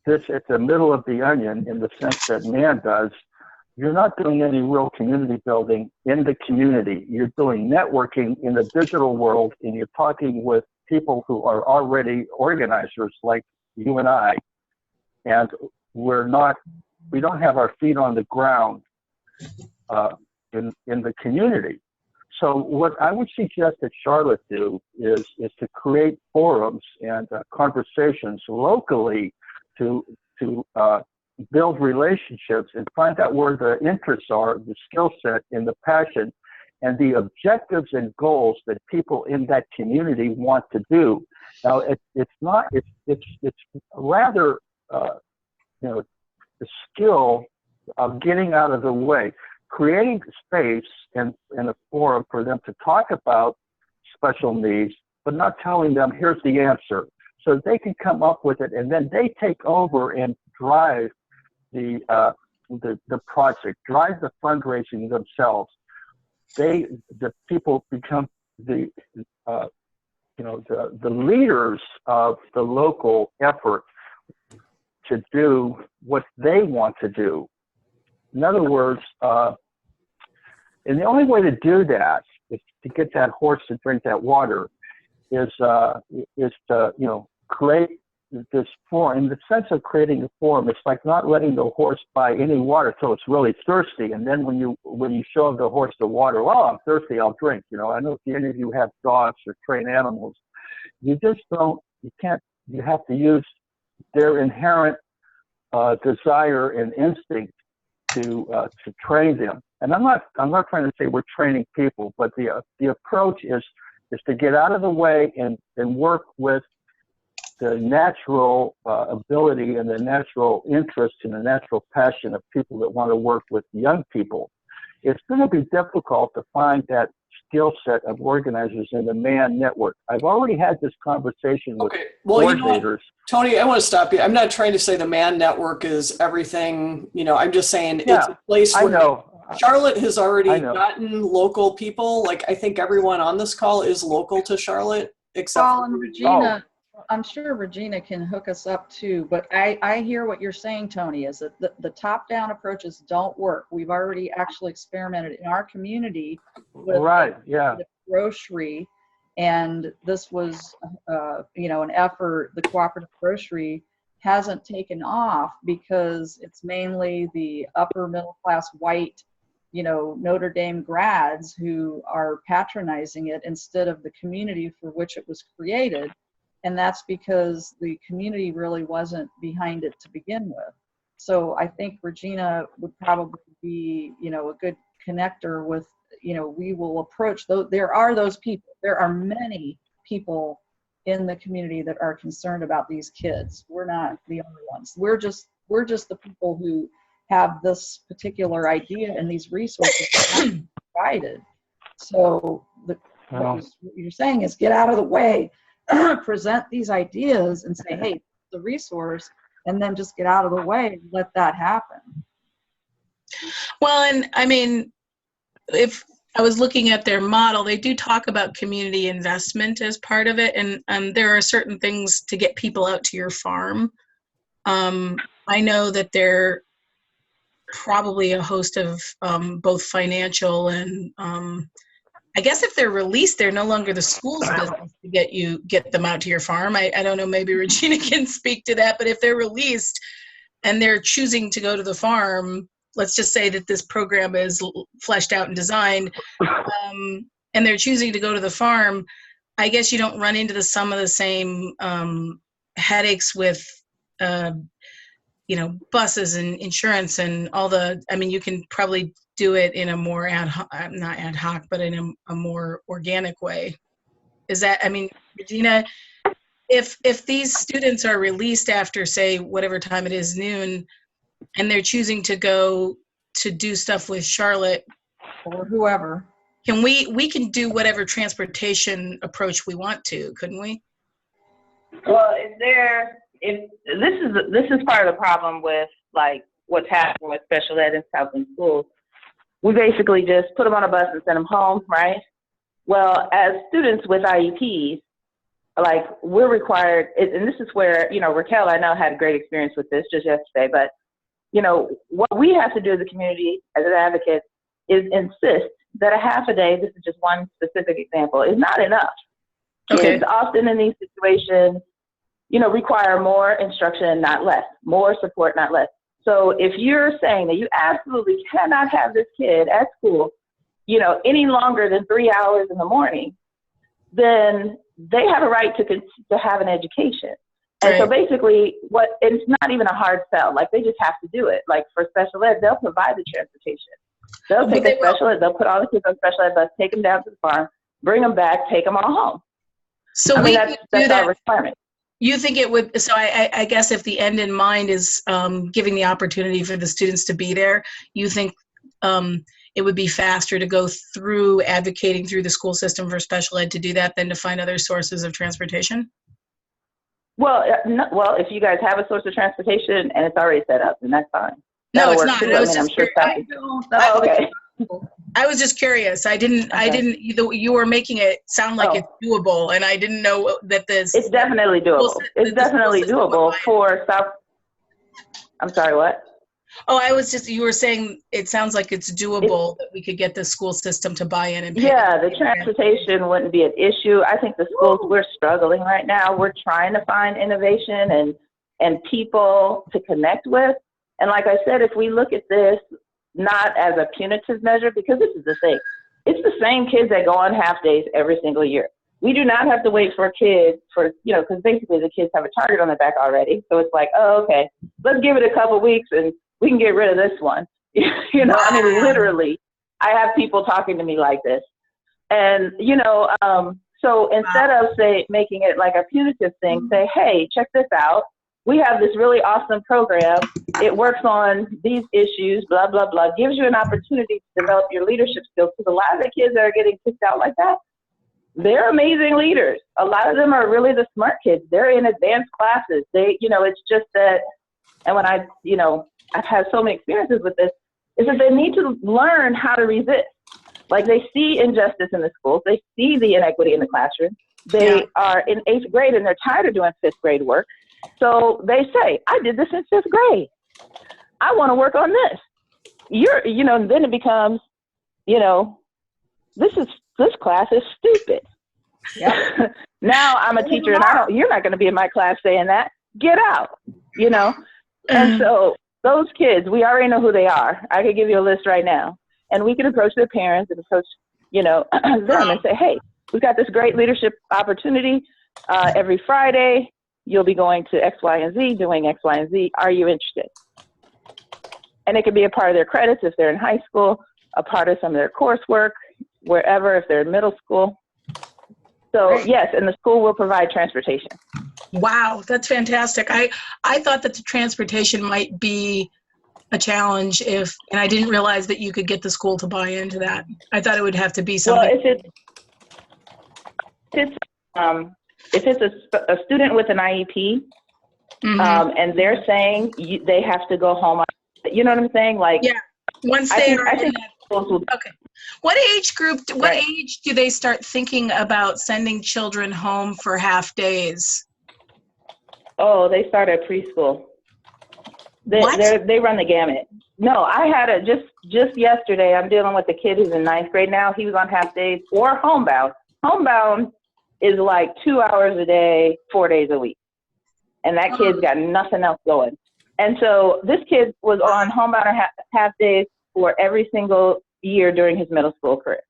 this at the middle of the onion in the sense that man does, you're not doing any real community building in the community. You're doing networking in the digital world, and you're talking with people who are already organizers like you and I, and we don't have our feet on the ground in the community. So what I would suggest that Charlotte do is to create forums and conversations locally to build relationships and find out where the interests are, the skill set and the passion and the objectives and goals that people in that community want to do. Now, it's rather, the skill of getting out of the way, creating space and a forum for them to talk about special needs, but not telling them, here's the answer. So they can come up with it, and then they take over and drive the project, drive the fundraising themselves. The people become the leaders of the local effort to do what they want to do. In other words, and the only way to do that is to get that horse to drink that water is to create this forum. In the sense of creating a forum, it's like not letting the horse buy any water till it's really thirsty, and then when you show the horse the water, well, I'm thirsty, I'll drink. I know if any of you have dogs or train animals, you have to use their inherent desire and instinct to train them. And I'm not trying to say we're training people, but the approach is to get out of the way and work with the natural ability and the natural interest and the natural passion of people that want to work with young people. It's going to be difficult to find that skill set of organizers in the MAN network. I've already had this conversation with coordinators. Tony, I want to stop you. I'm not trying to say the MAN network is everything. I'm just saying it's a place where Charlotte has already gotten local people. Like, I think everyone on this call is local to Charlotte, except for Regina. I'm sure Regina can hook us up too, but I hear what you're saying, Tony, is that the top-down approaches don't work. We've already actually experimented in our community with the grocery, and this was, an effort. The cooperative grocery hasn't taken off because it's mainly the upper middle class white, Notre Dame grads who are patronizing it instead of the community for which it was created. And that's because the community really wasn't behind it to begin with. So I think Regina would probably be, a good connector with, we will approach those. There are those people. There are many people in the community that are concerned about these kids. We're not the only ones. We're just the people who have this particular idea and these resources provided. So what you're saying is get out of the way. Present these ideas and say, hey, the resource, and then just get out of the way and let that happen. Well, and I mean, if I was looking at their model, they do talk about community investment as part of it, and there are certain things to get people out to your farm. I know that probably a host of both financial and I guess if they're released, they're no longer the school's business to get them out to your farm. I don't know, maybe Regina can speak to that, but if they're released and they're choosing to go to the farm, let's just say that this program is fleshed out and designed, and they're choosing to go to the farm, I guess you don't run into some of the same headaches with, buses and insurance and all you can probably do it in a more not ad hoc, but in a more organic way. Regina, if these students are released after, say, whatever time it is, noon, and they're choosing to go to do stuff with Charlotte or whoever, we can do whatever transportation approach we want to, couldn't we? Well, if this is part of the problem with like what's happening with special ed in Southland schools. We basically just put them on a bus and send them home, right? Well, as students with IEPs, like we're required, and this is where, Raquel, I know, had a great experience with this just yesterday, but, what we have to do as a community, as an advocate, is insist that a half a day, this is just one specific example, is not enough. Okay. Kids often in these situations, require more instruction, not less, more support, not less. So if you're saying that you absolutely cannot have this kid at school, any longer than 3 hours in the morning, then they have a right to have an education. And so basically, it's not even a hard sell. Like, they just have to do it. Like, for special ed, they'll provide the transportation. They'll take the special ed, they'll put all the kids on special ed bus, take them down to the farm, bring them back, take them all home. So that's our requirement. You think it would, so I guess if the end in mind is giving the opportunity for the students to be there, you think it would be faster to go through advocating through the school system for special ed to do that than to find other sources of transportation? Well, if you guys have a source of transportation and it's already set up, then that's fine. No, That'll it's work not. too. I was I'm just sure okay. I was just curious. I didn't, you were making it sound like it's doable, and I didn't know that this. It's definitely doable. It's definitely doable for South. I'm sorry, what? Oh, you were saying it sounds like it's doable that we could get the school system to buy in and pay. Yeah, the transportation wouldn't be an issue. I think the schools, we're struggling right now. We're trying to find innovation and people to connect with. And like I said, if we look at this not as a punitive measure, because this is the thing, it's the same kids that go on half days every single year. We do not have to wait for kids because basically the kids have a target on their back already. So it's like, oh, okay, let's give it a couple weeks and we can get rid of this one. Literally, I have people talking to me like this. And, so instead of making it like a punitive thing, say, hey, check this out. We have this really awesome program. It works on these issues, blah, blah, blah. Gives you an opportunity to develop your leadership skills. Because a lot of the kids that are getting kicked out like that, they're amazing leaders. A lot of them are really the smart kids. They're in advanced classes. It's just that, and when I've had so many experiences with this, is that they need to learn how to resist. Like, they see injustice in the schools. They see the inequity in the classroom. They are in 8th grade and they're tired of doing 5th grade work. So they say, I did this in 5th grade. I want to work on this. Then it becomes, this class is stupid. Yeah. Now I'm a teacher and you're not going to be in my class saying that. Get out, And so those kids, we already know who they are. I could give you a list right now. And we can approach their parents and approach, them and say, hey, we've got this great leadership opportunity. Every Friday, you'll be going to X, Y, and Z, doing X, Y, and Z. Are you interested? And it could be a part of their credits if they're in high school, a part of some of their coursework, wherever, if they're in middle school. So yes, and the school will provide transportation. Wow, that's fantastic. I thought that the transportation might be a challenge and I didn't realize that you could get the school to buy into that. I thought it would have to be something. Well, if it's a student with an IEP, and they're saying they have to go home, you know what I'm saying? Like, yeah, once they I think schools will. Okay. What age group? What age do they start thinking about sending children home for half days? Oh, they start at preschool. They run the gamut. No, I had a just yesterday. I'm dealing with a kid who's in ninth grade now. He was on half days or homebound. Homebound is like 2 hours a day, 4 days a week, and that kid's got nothing else going. And so this kid was on homebound or half days for every single year during his middle school career.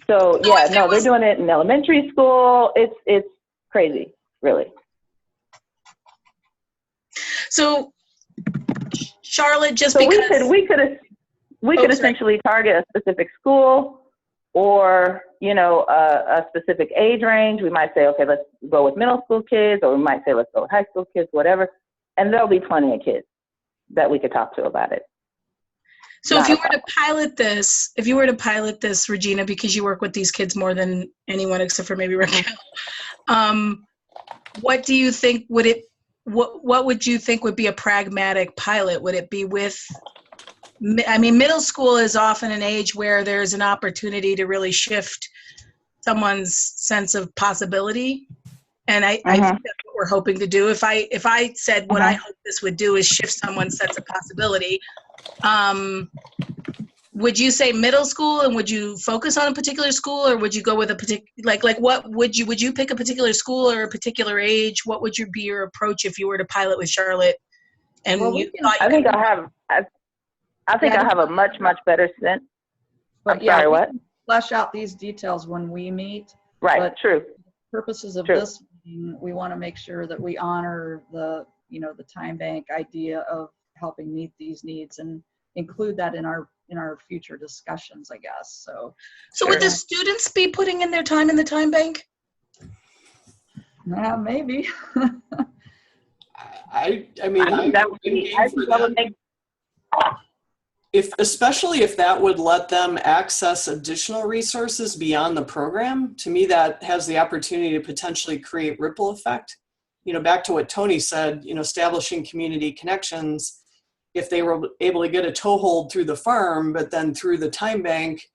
So yeah, no, they're doing it in elementary school. It's crazy, really. So Charlotte, just so because we could essentially target a specific school or, you know, a specific age range. We might say, okay, let's go with middle school kids, or we might say, let's go with high school kids, whatever. And there'll be plenty of kids that we could talk to about it. So if you were to pilot this, Regina, because you work with these kids more than anyone except for maybe Raquel, what do you think what would you think would be a pragmatic pilot? Would it be with, I mean, middle school is often an age where there's an opportunity to really shift someone's sense of possibility. And I think that's what we're hoping to do. If I said what I hope this would do is shift someone's sense of possibility, would you say middle school, and would you focus on a particular school, or would you go with a particular, like what would you pick a particular school or a particular age? What would be your approach if you were to pilot with Charlotte? And I think I have a much better sense. But I'm sorry, what? Flesh out these details when we meet. Right, but true. For purposes of this meeting, we want to make sure that we honor the time bank idea of helping meet these needs and include that in our future discussions, I guess. So would the students be putting in their time in the time bank? Yeah, maybe. I mean, that would make. Especially if that would let them access additional resources beyond the program, to me that has the opportunity to potentially create ripple effect. You know, back to what Tony said, you know, establishing community connections. If they were able to get a toehold through the farm, but then through the time bank,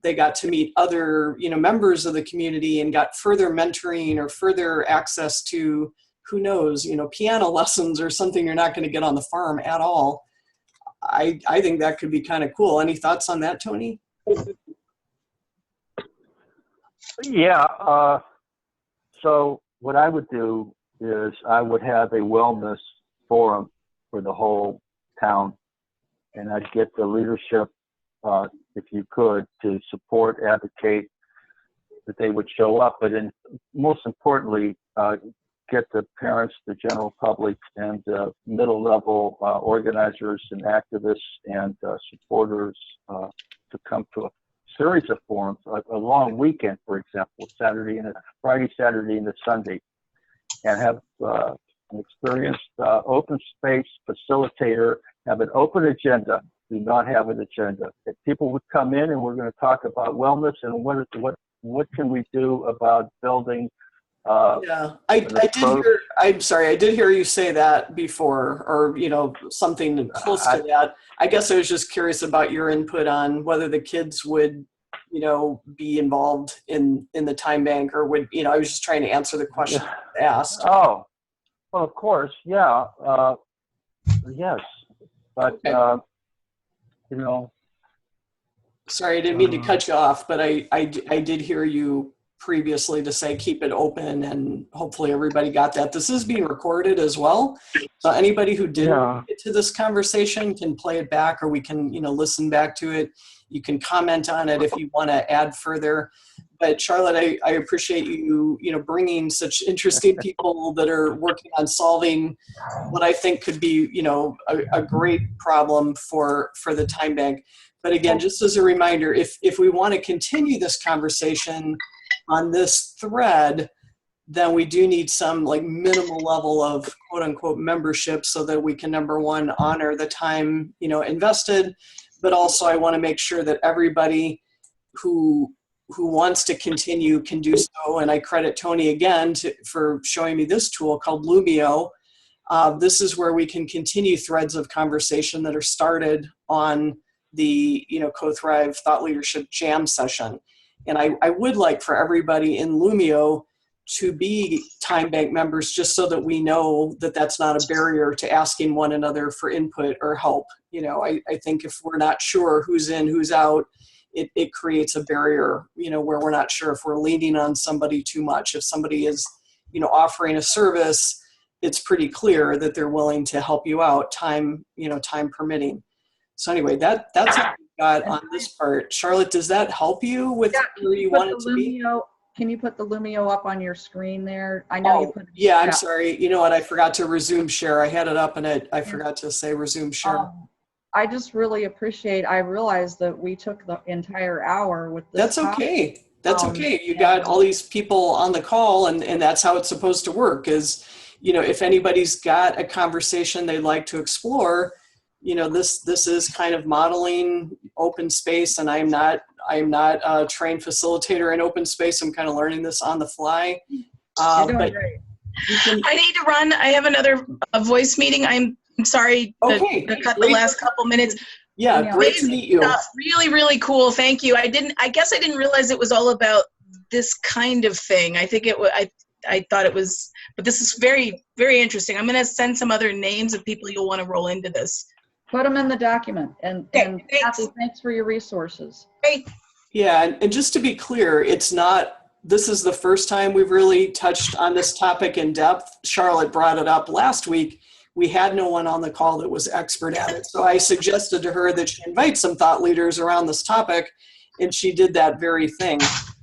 they got to meet other, you know, members of the community and got further mentoring or further access to, who knows, you know, piano lessons or something you're not going to get on the farm at all. I think that could be kind of cool. Any thoughts on that, Tony? Yeah. So what I would do is I would have a wellness forum for the whole town, and I'd get the leadership, if you could, to support, advocate that they would show up, but most importantly, get the parents, the general public, and middle level organizers and activists and supporters to come to a series of forums, a long weekend, for example, Friday, Saturday, and a Sunday, and have an experienced open space facilitator have an open agenda. Do not have an agenda. If people would come in and we're going to talk about wellness and what can we do about building. I did hear you say that before, or, you know, something close to that. I guess I was just curious about your input on whether the kids would, you know, be involved in the time bank, or would, you know, I was just trying to answer the question asked. Oh, well, of course. Yeah. Yes. But, okay. You know. Sorry, I didn't mean to cut you off, but I did hear you previously to say keep it open, and hopefully everybody got that. This is being recorded as well, so anybody who didn't get to this conversation can play it back, or we can, you know, listen back to it. You can comment on it if you want to add further. But Charlotte, I appreciate you, you know, bringing such interesting people that are working on solving what I think could be, you know, a great problem for the time bank. But again, just as a reminder, if we want to continue this conversation on this thread, then we do need some like minimal level of quote unquote membership, so that we can, number one, honor the time, you know, invested, but also I want to make sure that everybody who wants to continue can do so. And I credit Tony again for showing me this tool called Lumio. This is where we can continue threads of conversation that are started on the, you know, Co-Thrive Thought Leadership Jam session. And I would like for everybody in Lumio to be time bank members, just so that we know that that's not a barrier to asking one another for input or help. You know, I think if we're not sure who's in, who's out, it creates a barrier, you know, where we're not sure if we're leaning on somebody too much. If somebody is, you know, offering a service, it's pretty clear that they're willing to help you out, time permitting. So anyway, that's what we got on this part. Charlotte, does that help you with where you want it to be? Can you put the Lumio up on your screen there? I know you put it. Yeah, I'm sorry. You know what? I forgot to resume share. I had it up and I forgot to say resume share. I just really appreciate, I realized that we took the entire hour with this. That's okay. That's okay. You got all these people on the call, and that's how it's supposed to work is, you know, if anybody's got a conversation they'd like to explore, you know, this is kind of modeling open space, and I'm not a trained facilitator in open space. I'm kind of learning this on the fly. You're doing great. I need to run. I have another voice meeting. I'm sorry to cut the last couple minutes. Yeah, great to meet you. Really, really cool. Thank you. I guess I didn't realize it was all about this kind of thing. I think it was, I thought it was, but this is very, very interesting. I'm going to send some other names of people you'll want to roll into this. Put them in the document. And Kathy, thanks for your resources. Great. Yeah, and just to be clear, this is the first time we've really touched on this topic in depth. Charlotte brought it up last week. We had no one on the call that was expert at it. So I suggested to her that she invite some thought leaders around this topic, and she did that very thing.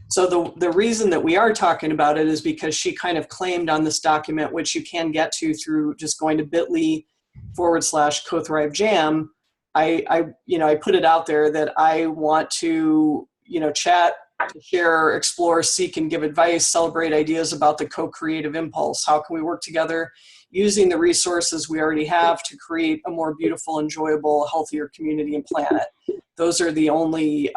So the reason that we are talking about it is because she kind of claimed on this document, which you can get to through just going to bit.ly/CoThriveJam. I put it out there that I want to, you know, chat, to share, explore, seek, and give advice, celebrate ideas about the co-creative impulse. How can we work together using the resources we already have to create a more beautiful, enjoyable, healthier community and planet? Those are the only,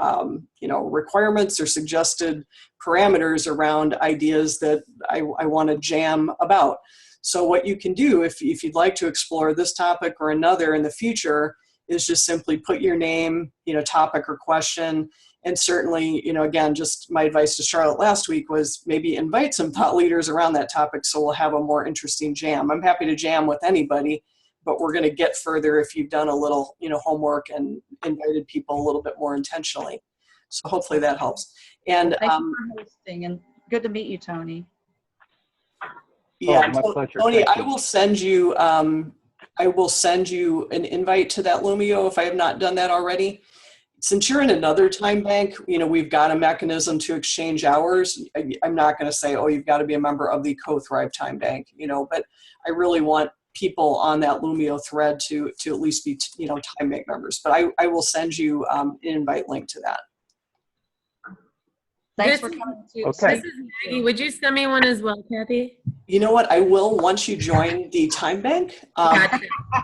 requirements or suggested parameters around ideas that I want to jam about. So what you can do if you'd like to explore this topic or another in the future is just simply put your name, topic or question. And certainly, again, just my advice to Charlotte last week was maybe invite some thought leaders around that topic so we'll have a more interesting jam. I'm happy to jam with anybody, but we're going to get further if you've done a little, homework and invited people a little bit more intentionally. So hopefully that helps. And thank you for hosting, and good to meet you, Tony. Yeah, my pleasure. Tony, Thank I will send you an invite to that Lumio if I have not done that already. Since you're in another time bank, we've got a mechanism to exchange hours. I'm not going to say, oh, you've got to be a member of the Co-Thrive time bank, but I really want people on that Lumio thread to at least be, time bank members. But I will send you an invite link to that. Thanks for coming too. Okay. This is Maggie. Would you send me one as well, Kathy? You know what? I will once you join the time bank. Gotcha.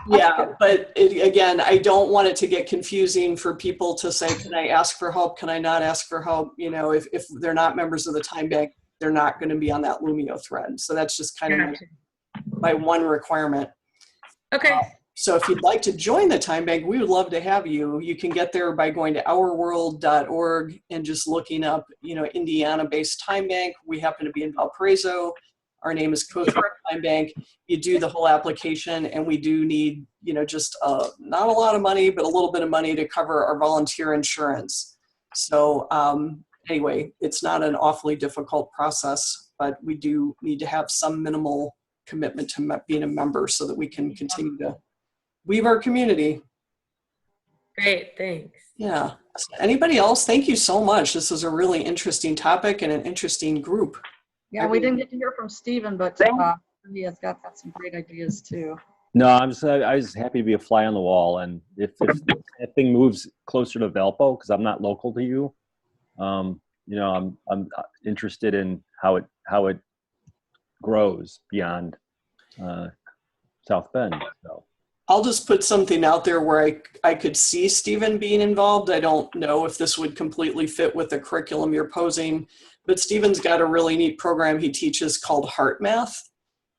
Yeah, but again, I don't want it to get confusing for people to say, can I ask for help? Can I not ask for help? If they're not members of the time bank, they're not going to be on that Lumio thread. So that's just kind of my one requirement. Okay. So if you'd like to join the time bank, we would love to have you. You can get there by going to ourworld.org and just looking up, Indiana-based time bank. We happen to be in Valparaiso. Our name is Co-Thrive Time Bank. You do the whole application, and we do need, just not a lot of money, but a little bit of money to cover our volunteer insurance. So anyway, it's not an awfully difficult process, but we do need to have some minimal commitment to being a member so that we can continue to weave our community. Great, thanks. Yeah. Anybody else? Thank you so much. This is a really interesting topic and an interesting group. Yeah, we didn't get to hear from Stephen, but he has got some great ideas too. No, I was happy to be a fly on the wall, and if that thing moves closer to Valpo, because I'm not local to you, I'm interested in how it grows beyond South Bend. So I'll just put something out there where I could see Stephen being involved. I don't know if this would completely fit with the curriculum you're posing, but Stephen's got a really neat program he teaches called Heart Math.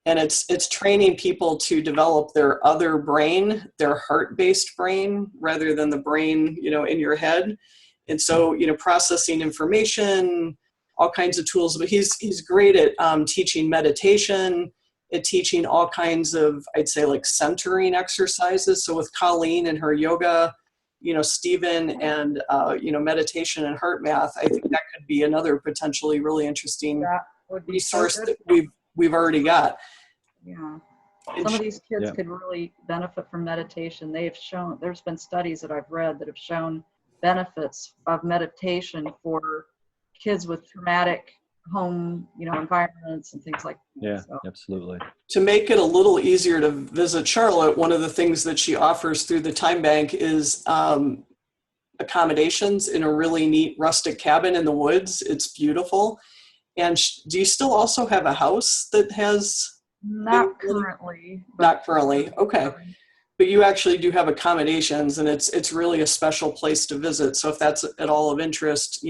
And it's training people to develop their other brain, their heart-based brain, rather than the brain, in your head. And so, processing information, all kinds of tools, but he's great at teaching meditation, at teaching all kinds of, I'd say, like centering exercises. So with Colleen and her yoga, Stephen and, meditation and heart math, I think that could be another potentially really interesting resource that we've already got. Yeah. Some of these kids could really benefit from meditation. There's been studies that I've read that have shown benefits of meditation for kids with traumatic home, environments and things like that. Yeah, so. Absolutely. To make it a little easier to visit Charlotte, one of the things that she offers through the time bank is accommodations in a really neat rustic cabin in the woods. It's beautiful. And do you still also have a house that has? Not currently. Not currently. Okay. But you actually do have accommodations, and it's really a special place to visit. So if that's at all of interest,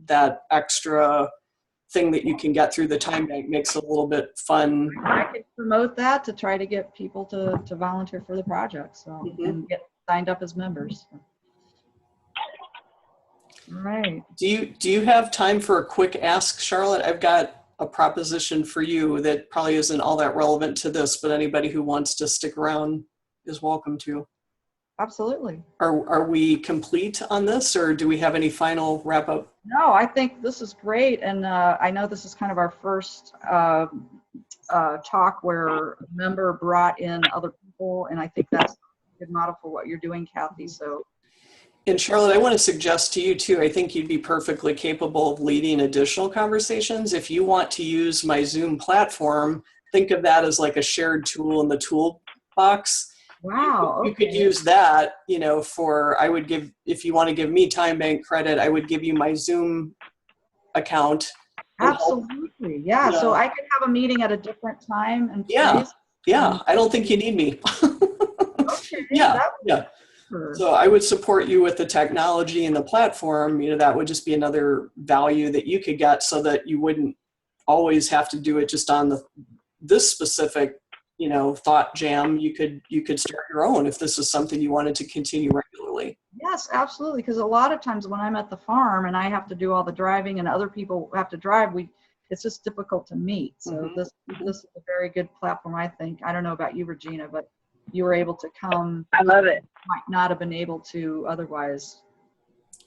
that extra thing that you can get through the time bank makes it a little bit fun. I can promote that to try to get people to volunteer for the project, so and get signed up as members. All right. Do you have time for a quick ask, Charlotte? I've got a proposition for you that probably isn't all that relevant to this, but anybody who wants to stick around is welcome to. Absolutely. Are we complete on this, or do we have any final wrap up? No, I think this is great. And I know this is kind of our first talk where a member brought in other people. And I think that's a good model for what you're doing, Kathy. So. And Charlotte, I want to suggest to you too, I think you'd be perfectly capable of leading additional conversations. If you want to use my Zoom platform, think of that as like a shared tool in the toolbox. Wow. You could use that, if you want to give me time bank credit, I would give you my Zoom account. Absolutely. Yeah. So I could have a meeting at a different time and place. Yeah. I don't think you need me. Okay. Yeah. So I would support you with the technology and the platform. That would just be another value that you could get, so that you wouldn't always have to do it just on this specific thought jam. You could start your own if this is something you wanted to continue regularly. Yes, absolutely. Because a lot of times when I'm at the farm and I have to do all the driving and other people have to drive, it's just difficult to meet. So this is a very good platform, I think. I don't know about you, Regina, but you were able to come. I love it. Might not have been able to otherwise.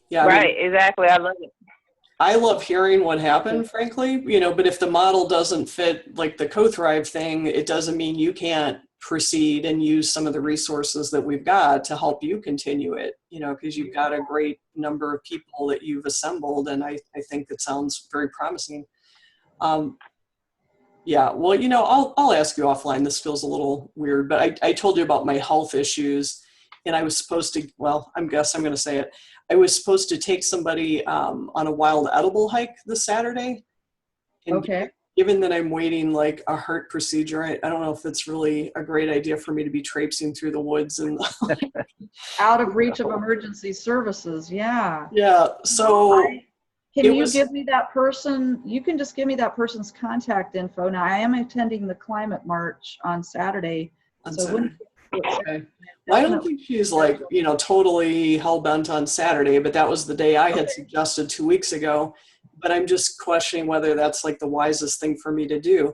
Yeah. Right. Exactly. I love it. I love hearing what happened, frankly, but if the model doesn't fit, like the co-thrive thing, it doesn't mean you can't proceed and use some of the resources that we've got to help you continue it, because you've got a great number of people that you've assembled. And I think that sounds very promising. Yeah, well, I'll ask you offline. This feels a little weird, but I told you about my health issues, and I was supposed to, I'm going to say it. I was supposed to take somebody on a wild edible hike this Saturday. And okay. Given that I'm waiting like a heart procedure, I don't know if it's really a great idea for me to be traipsing through the woods and out of reach of emergency services. Yeah. Yeah. So can you give me that person? You can just give me that person's contact info. Now I am attending the climate march on Saturday. Okay. Well, I don't think she's like, totally hell-bent on Saturday, but that was the day I had suggested 2 weeks ago. But I'm just questioning whether that's like the wisest thing for me to do.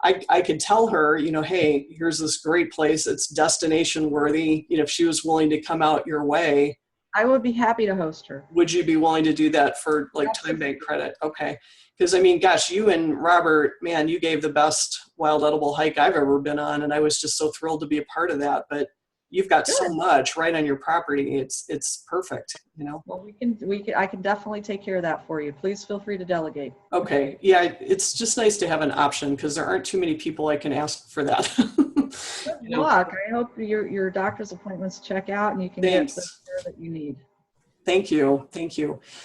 I could tell her, hey, here's this great place. It's destination worthy. If she was willing to come out your way, I would be happy to host her. Would you be willing to do that for like time bank credit? Okay. Because gosh, you and Robert, man, you gave the best wild edible hike I've ever been on. And I was just so thrilled to be a part of that. But you've got so much right on your property. It's perfect, Well, I can definitely take care of that for you. Please feel free to delegate. Okay. Yeah. It's just nice to have an option, because there aren't too many people I can ask for that. Good luck. I hope your doctor's appointments check out and you can get the care that you need. Thank you.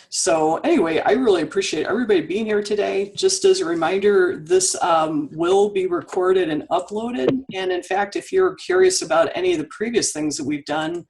So anyway, I really appreciate everybody being here today. Just as a reminder, this will be recorded and uploaded. And in fact, if you're curious about any of the previous things that we've done,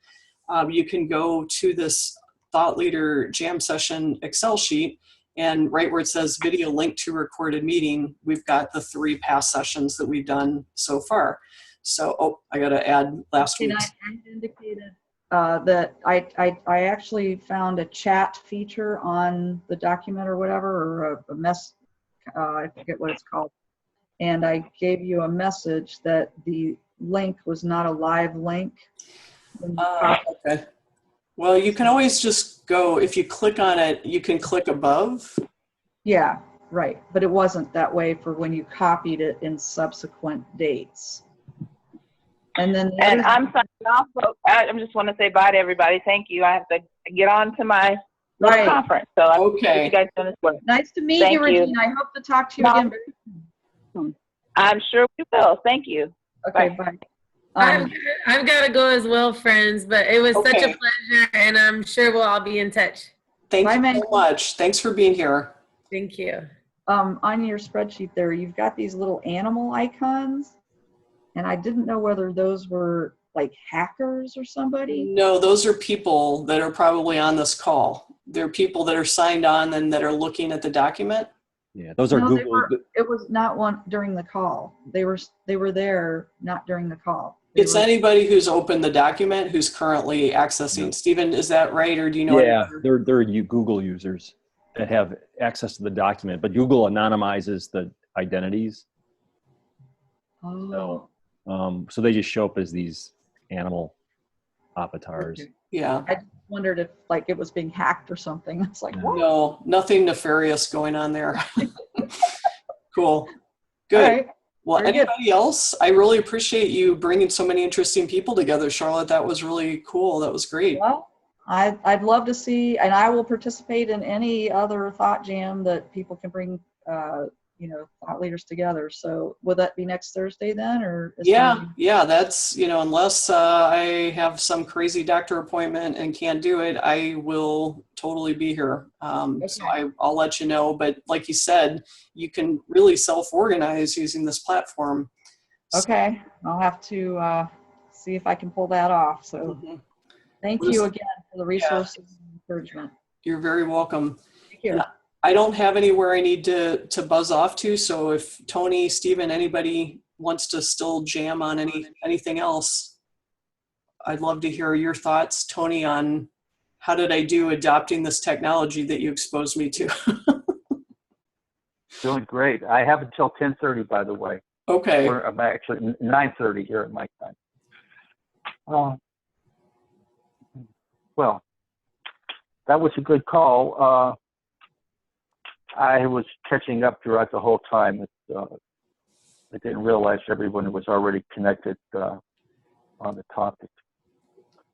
you can go to this Thought Leader Jam Session Excel sheet, and right where it says video link to recorded meeting, we've got the 3 past sessions that we've done so far. So, I got to add last week's. I indicated that I actually found a chat feature on the document or whatever, or a mess, I forget what it's called. And I gave you a message that the link was not a live link. Okay. Well, you can always just go, if you click on it, you can click above. Yeah, right. But it wasn't that way for when you copied it in subsequent dates. And then And I'm signing off. So I just want to say bye to everybody. Thank you. I have to get on to my little conference. So I appreciate you guys doing this work. Nice to meet Thank you, you. Regina. I hope to talk to you again very soon. I'm sure we will. Thank you. Okay, bye. I've got to go as well, friends, but it was such a pleasure, and I'm sure we'll all be in touch. Thank you so much. Thanks for being here. Thank you. On your spreadsheet there, you've got these little animal icons, and I didn't know whether those were like hackers or somebody. No, those are people that are probably on this call. They're people that are signed on and that are looking at the document. Yeah, those are Google. It was not one during the call. They were there, not during the call. It's anybody who's opened the document who's currently accessing. Stephen, is that right, or do you know? Yeah, they're Google users that have access to the document, but Google anonymizes the identities. Oh. So they just show up as these animal avatars. Okay. Yeah. I just wondered if like it was being hacked or something. It's like, what? No, nothing nefarious going on there. Cool. Good. Right. Well, Very anybody else? I really appreciate you bringing so many interesting people together, Charlotte. That was really cool. That was great. Well, I'd love to see, and I will participate in any other thought jam that people can bring, thought leaders together. So will that be next Thursday then, or? Yeah, that's, unless I have some crazy doctor appointment and can't do it, I will totally be here. So I'll let you know. But like you said, you can really self-organize using this platform. Okay, I'll have to see if I can pull that off. So thank you again for the resources and encouragement. You're very welcome. Thank you. I don't have anywhere I need to buzz off to. So if Tony, Stephen, anybody wants to still jam on anything else, I'd love to hear your thoughts, Tony, on how did I do adopting this technology that you exposed me to? Doing great. I have until 10:30, by the way. Okay. I'm actually 9:30 here at my time. Well, that was a good call. I was catching up throughout the whole time. I didn't realize everyone was already connected on the topic.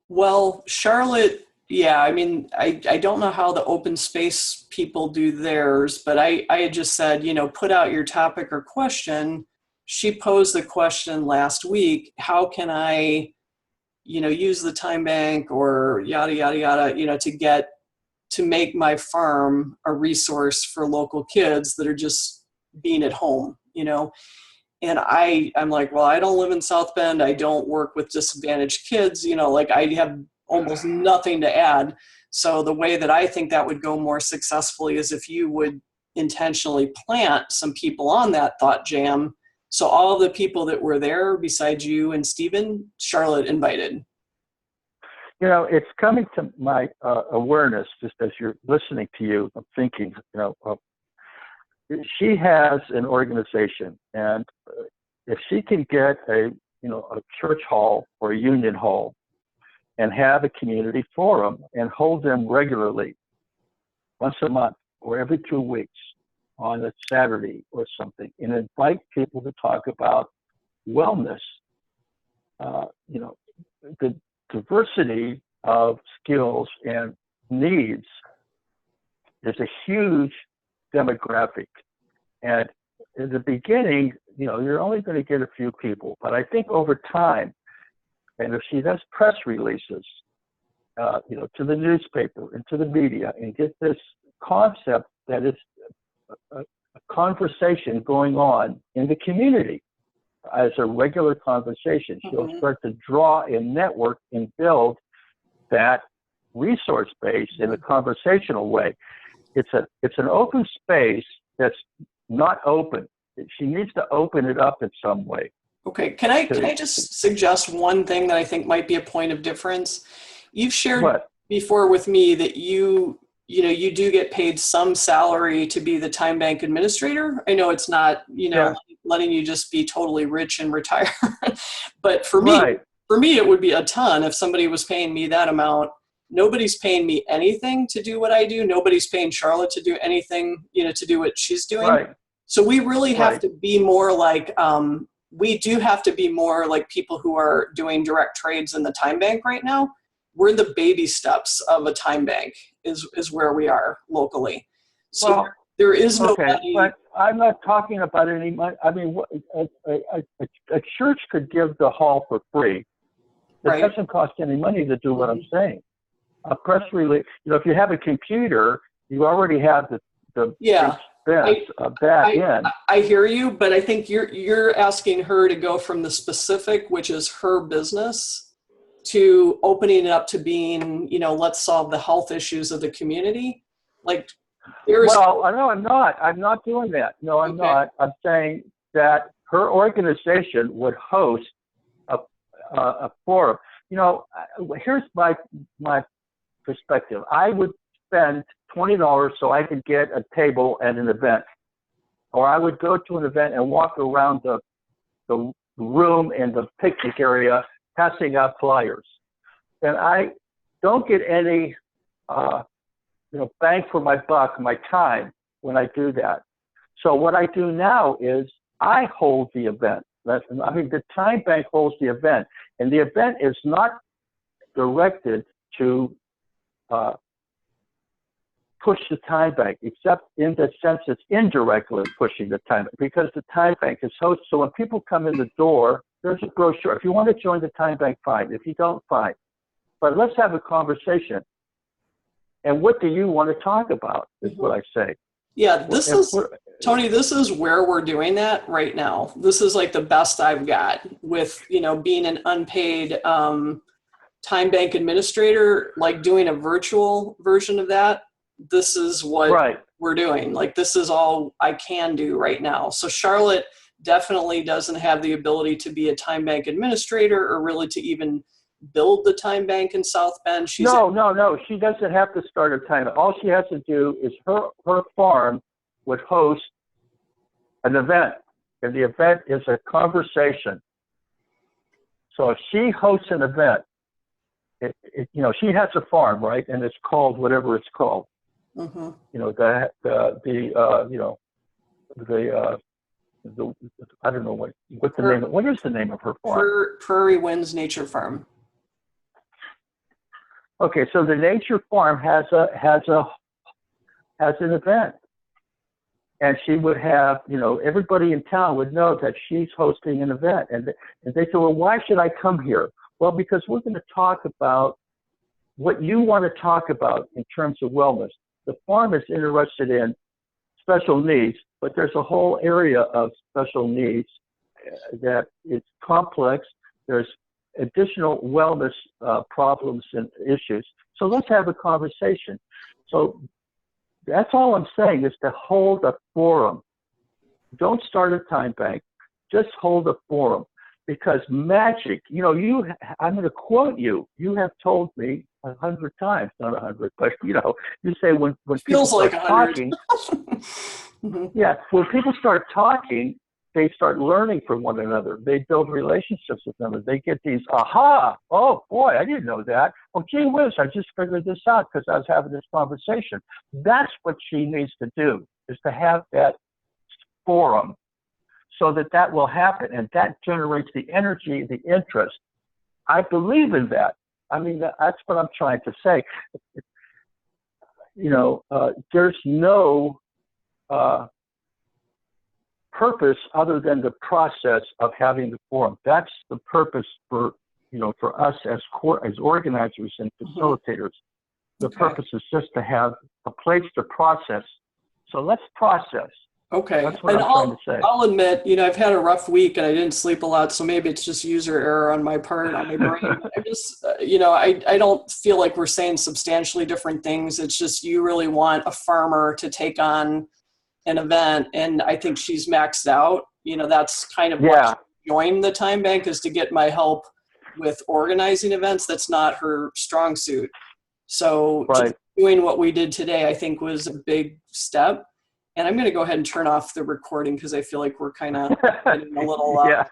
Well, Charlotte, yeah, I mean, I don't know how the open space people do theirs, but I had just said, put out your topic or question. She posed the question last week, how can I, use the time bank or yada, yada, yada, to make my farm a resource for local kids that are just being at home, And I'm like, well, I don't live in South Bend. I don't work with disadvantaged kids, I have almost nothing to add. So the way that I think that would go more successfully is if you would intentionally plant some people on that thought jam. So all the people that were there besides you and Stephen, Charlotte invited. It's coming to my awareness just as you're listening to you. I'm thinking, she has an organization, and if she can get a church hall or a union hall and have a community forum and hold them regularly once a month or every 2 weeks on a Saturday or something, and invite people to talk about wellness, the diversity of skills and needs is a huge demographic. And in the beginning, you're only going to get a few people, but I think over time, and if she does press releases, to the newspaper and to the media, and get this concept that is a conversation going on in the community as a regular conversation, she'll start to draw and network and build that resource base in a conversational way. It's an open space that's not open. She needs to open it up in some way. Okay, can I just suggest one thing that I think might be a point of difference? You've shared What? before with me that you do get paid some salary to be the time bank administrator. I know it's not, Yeah. letting you just be totally rich and retire. But for Right. me, it would be a ton if somebody was paying me that amount. Nobody's paying me anything to do what I do. Nobody's paying Charlotte to do anything, to do what she's doing. Right. So we really have Right. to be more like, we do have to be more like people who are doing direct trades in the time bank right now. We're the baby steps of a time bank is where we are locally. So Well, there is okay, nobody. but I'm not talking about any money. I mean, a church could give the hall for free. It Right. doesn't cost any money to do what I'm saying. A press release, if you have a computer, you already have the Yeah. expense of that in. I hear you, but I think you're asking her to go from the specific, which is her business, to opening it up to being, let's solve the health issues of the community. Like Well, no, I'm not. I'm not doing that. No, I'm Okay. not. I'm saying that her organization would host a forum. Here's my perspective. I would spend $20 so I could get a table at an event, or I would go to an event and walk around the room in the picnic area passing out flyers. And I don't get any bang for my buck, my time, when I do that. So what I do now is I hold the event. The time bank holds the event, and the event is not directed to push the time bank, except in the sense it's indirectly pushing the time bank, because the time bank is hosted. So when people come in the door, there's a brochure. If you want to join the time bank, fine. If you don't, fine. But let's have a conversation. And what do you want to talk about is what I say. Yeah, Tony, this is where we're doing that right now. This is like the best I've got with, being an unpaid time bank administrator, like doing a virtual version of that. This is what we're doing. Like, this is all I can do right now. So Charlotte definitely doesn't have the ability to be a time bank administrator or really to even build the time bank in South Bend. No. She doesn't have to start a time. All she has to do is her farm would host an event, and the event is a conversation. So if she hosts an event, she has a farm, right? And it's called whatever it's called. Mm-hmm. I don't know what's the name. What is the name of her farm? Prairie Winds Nature Farm. Okay, so the nature farm has an event, and she would have, everybody in town would know that she's hosting an event, and they say, well, why should I come here? Well, because we're going to talk about what you want to talk about in terms of wellness. The farm is interested in special needs, but there's a whole area of special needs that is complex. There's additional wellness problems and issues. So let's have a conversation. So that's all I'm saying, is to hold a forum. Don't start a time bank. Just hold a forum. Because magic, I'm going to quote you. You have told me 100 times, not 100, but you say when people start talking, yeah, when people start talking, they start learning from one another. They build relationships with them. They get these, aha, oh boy, I didn't know that. Oh, gee whiz, I just figured this out because I was having this conversation. That's what she needs to do, is to have that forum, so that will happen, and that generates the energy, the interest. I believe in that. I mean, that's what I'm trying to say. There's no purpose other than the process of having the forum. That's the purpose for us as organizers and facilitators. The purpose is just to have a place to process. So let's process. Okay. That's what I'm trying to say. I'll admit, I've had a rough week and I didn't sleep a lot, so maybe it's just user error on my part, on my brain. I just, I don't feel like we're saying substantially different things. It's just you really want a farmer to take on an event, and I think she's maxed out. That's kind of why she joined the time bank, is to get my help with organizing events. That's not her strong suit. So Right. just doing what we did today, I think, was a big step. And I'm going to go ahead and turn off the recording because I feel like we're kind of getting a little Yeah.